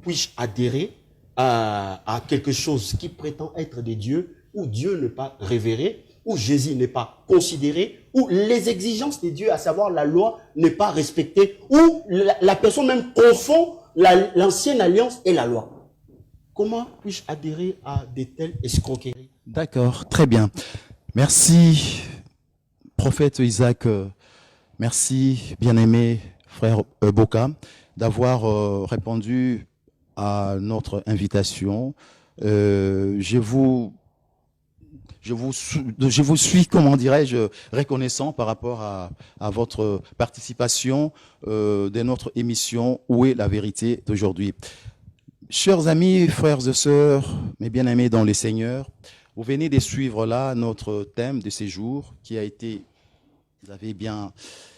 S3: puis-je adhérer à quelque chose qui prétend être des dieux, où Dieu n'est pas révéré, où Jésus n'est pas considéré, où les exigences des dieux, à savoir la loi, n'est pas respectée, où la personne même confond l'ancienne alliance et la loi. Comment puis-je adhérer à de telles escroqueries?
S2: D'accord, très bien. Merci, prophète Isaac. Merci, bien-aimé frère Boka, d'avoir répondu à notre invitation. Je vous suis, comment dirais-je, reconnaissant par rapport à votre participation de notre émission « Où est la vérité » d'aujourd'hui. Chers amis, frères et sœurs, mes bien-aimés dans les Seigneurs, vous venez de suivre là notre thème de séjour qui a été, vous avez bien,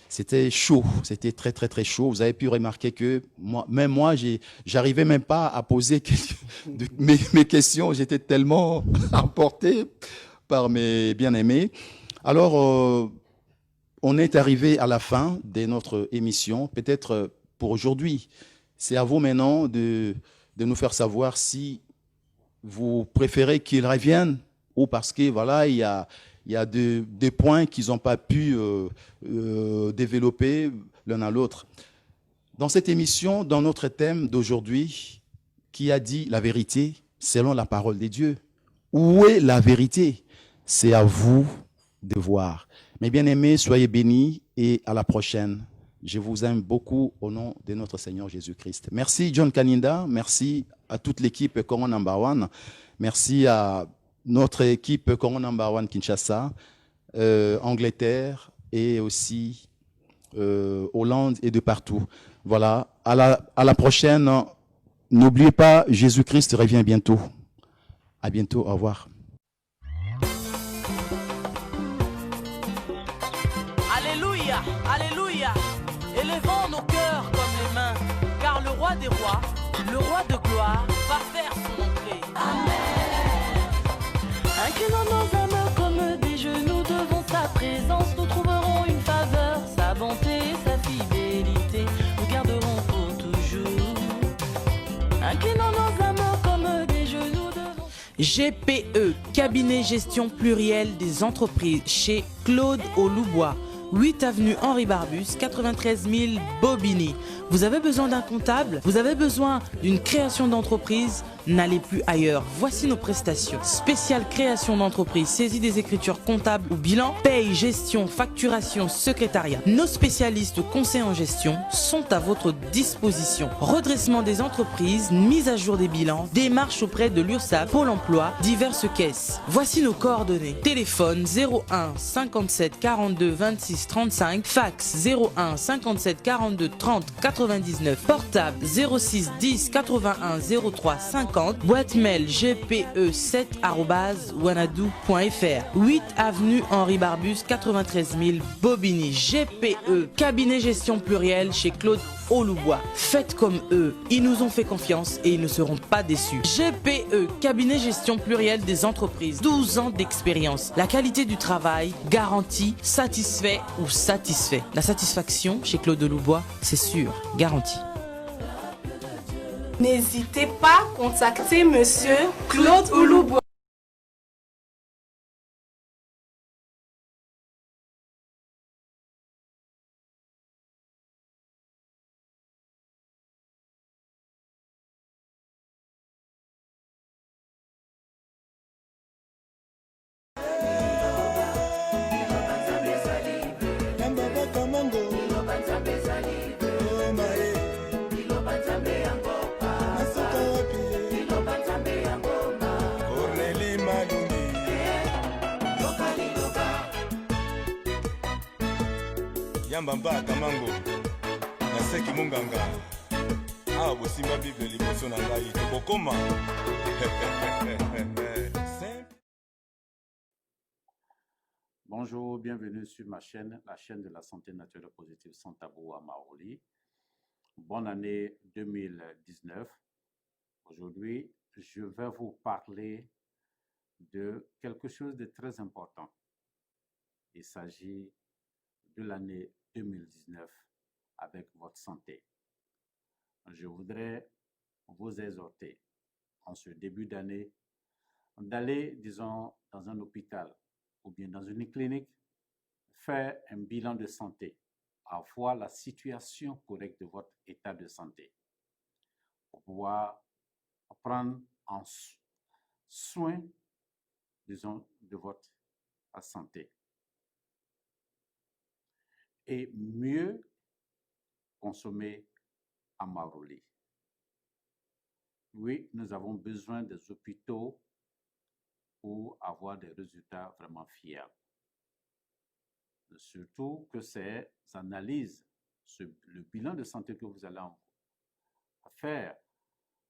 S2: c'était chaud, c'était très très très chaud. Vous avez pu remarquer que moi, j'arrivais même pas à poser mes questions, j'étais tellement emporté par mes bien-aimés. Alors, on est arrivé à la fin de notre émission, peut-être pour aujourd'hui. C'est à vous maintenant de nous faire savoir si vous préférez qu'ils reviennent ou parce que voilà, il y a des points qu'ils n'ont pas pu développer l'un à l'autre. Dans cette émission, dans notre thème d'aujourd'hui, qui a dit la vérité selon la parole des dieux? Où est la vérité? C'est à vous de voir. Mes bien-aimés, soyez bénis et à la prochaine. Je vous aime beaucoup au nom de notre Seigneur Jésus-Christ. Merci John Kaninda, merci à toute l'équipe Coron Number One, merci à notre équipe Coron Number One Kinshasa, Angleterre et aussi Hollande et de partout. Voilà, à la prochaine. N'oubliez pas, Jésus-Christ revient bientôt. À bientôt, au revoir.
S11: Alléluia, alléluia. Élevons nos cœurs comme les mains, car le roi des rois, le roi de gloire, va faire son entrée. Amen.
S12: Inclinons nos âmes comme des genoux devant sa présence, nous trouverons une faveur, sa bonté, sa fidélité, nous garderons pour toujours. Inclinons nos âmes comme des genoux devant...
S11: GPE, cabinet gestion pluriel des entreprises, chez Claude Auloubois. 8 avenue Henri Barbus, 93 000 Bobigny. Vous avez besoin d'un comptable? Vous avez besoin d'une création d'entreprise? N'allez plus ailleurs. Voici nos prestations. Spéciale création d'entreprise, saisie des écritures comptables ou bilan, paye, gestion, facturation, secrétariat. Nos spécialistes conseils en gestion sont à votre disposition. Redressement des entreprises, mise à jour des bilans, démarche auprès de l'URSSAF, Pôle emploi, diverses caisses. Voici nos coordonnées. Téléphone 01 57 42 26 35, fax 01 57 42 30 99, portable 06 10 81 03 50, boîte mail gpe7@wanadoo.fr, 8 avenue Henri Barbus, 93 000 Bobigny. GPE, cabinet gestion pluriel chez Claude Auloubois. Faites comme eux, ils nous ont fait confiance et ils ne seront pas déçus. GPE, cabinet gestion pluriel des entreprises, 12 ans d'expérience. La qualité du travail, garantie, satisfait ou satisfait. La satisfaction chez Claude Auloubois, c'est sûr, garantie.
S13: N'hésitez pas à contacter Monsieur Claude Auloubois.
S14: Yambamba kamango naseki munganga awa bosimba bible liboso na ngai tokokoma.
S15: Bonjour, bienvenue sur ma chaîne, la chaîne de la santé naturelle positive sans tabou à Maroli. Bonne année 2019. Aujourd'hui, je vais vous parler de quelque chose de très important. il s'agit de l'année 2019 avec votre santé. Je voudrais vous exhorter en ce début d'année d'aller, disons, dans un hôpital ou bien dans une clinique, faire un bilan de santé, à voir la situation correcte de votre état de santé, pour pouvoir prendre en soin, disons, de votre santé. Et mieux consommer à Maroli. Oui, nous avons besoin des hôpitaux pour avoir des résultats vraiment fiables. Surtout que ces analyses, le bilan de santé que vous allez faire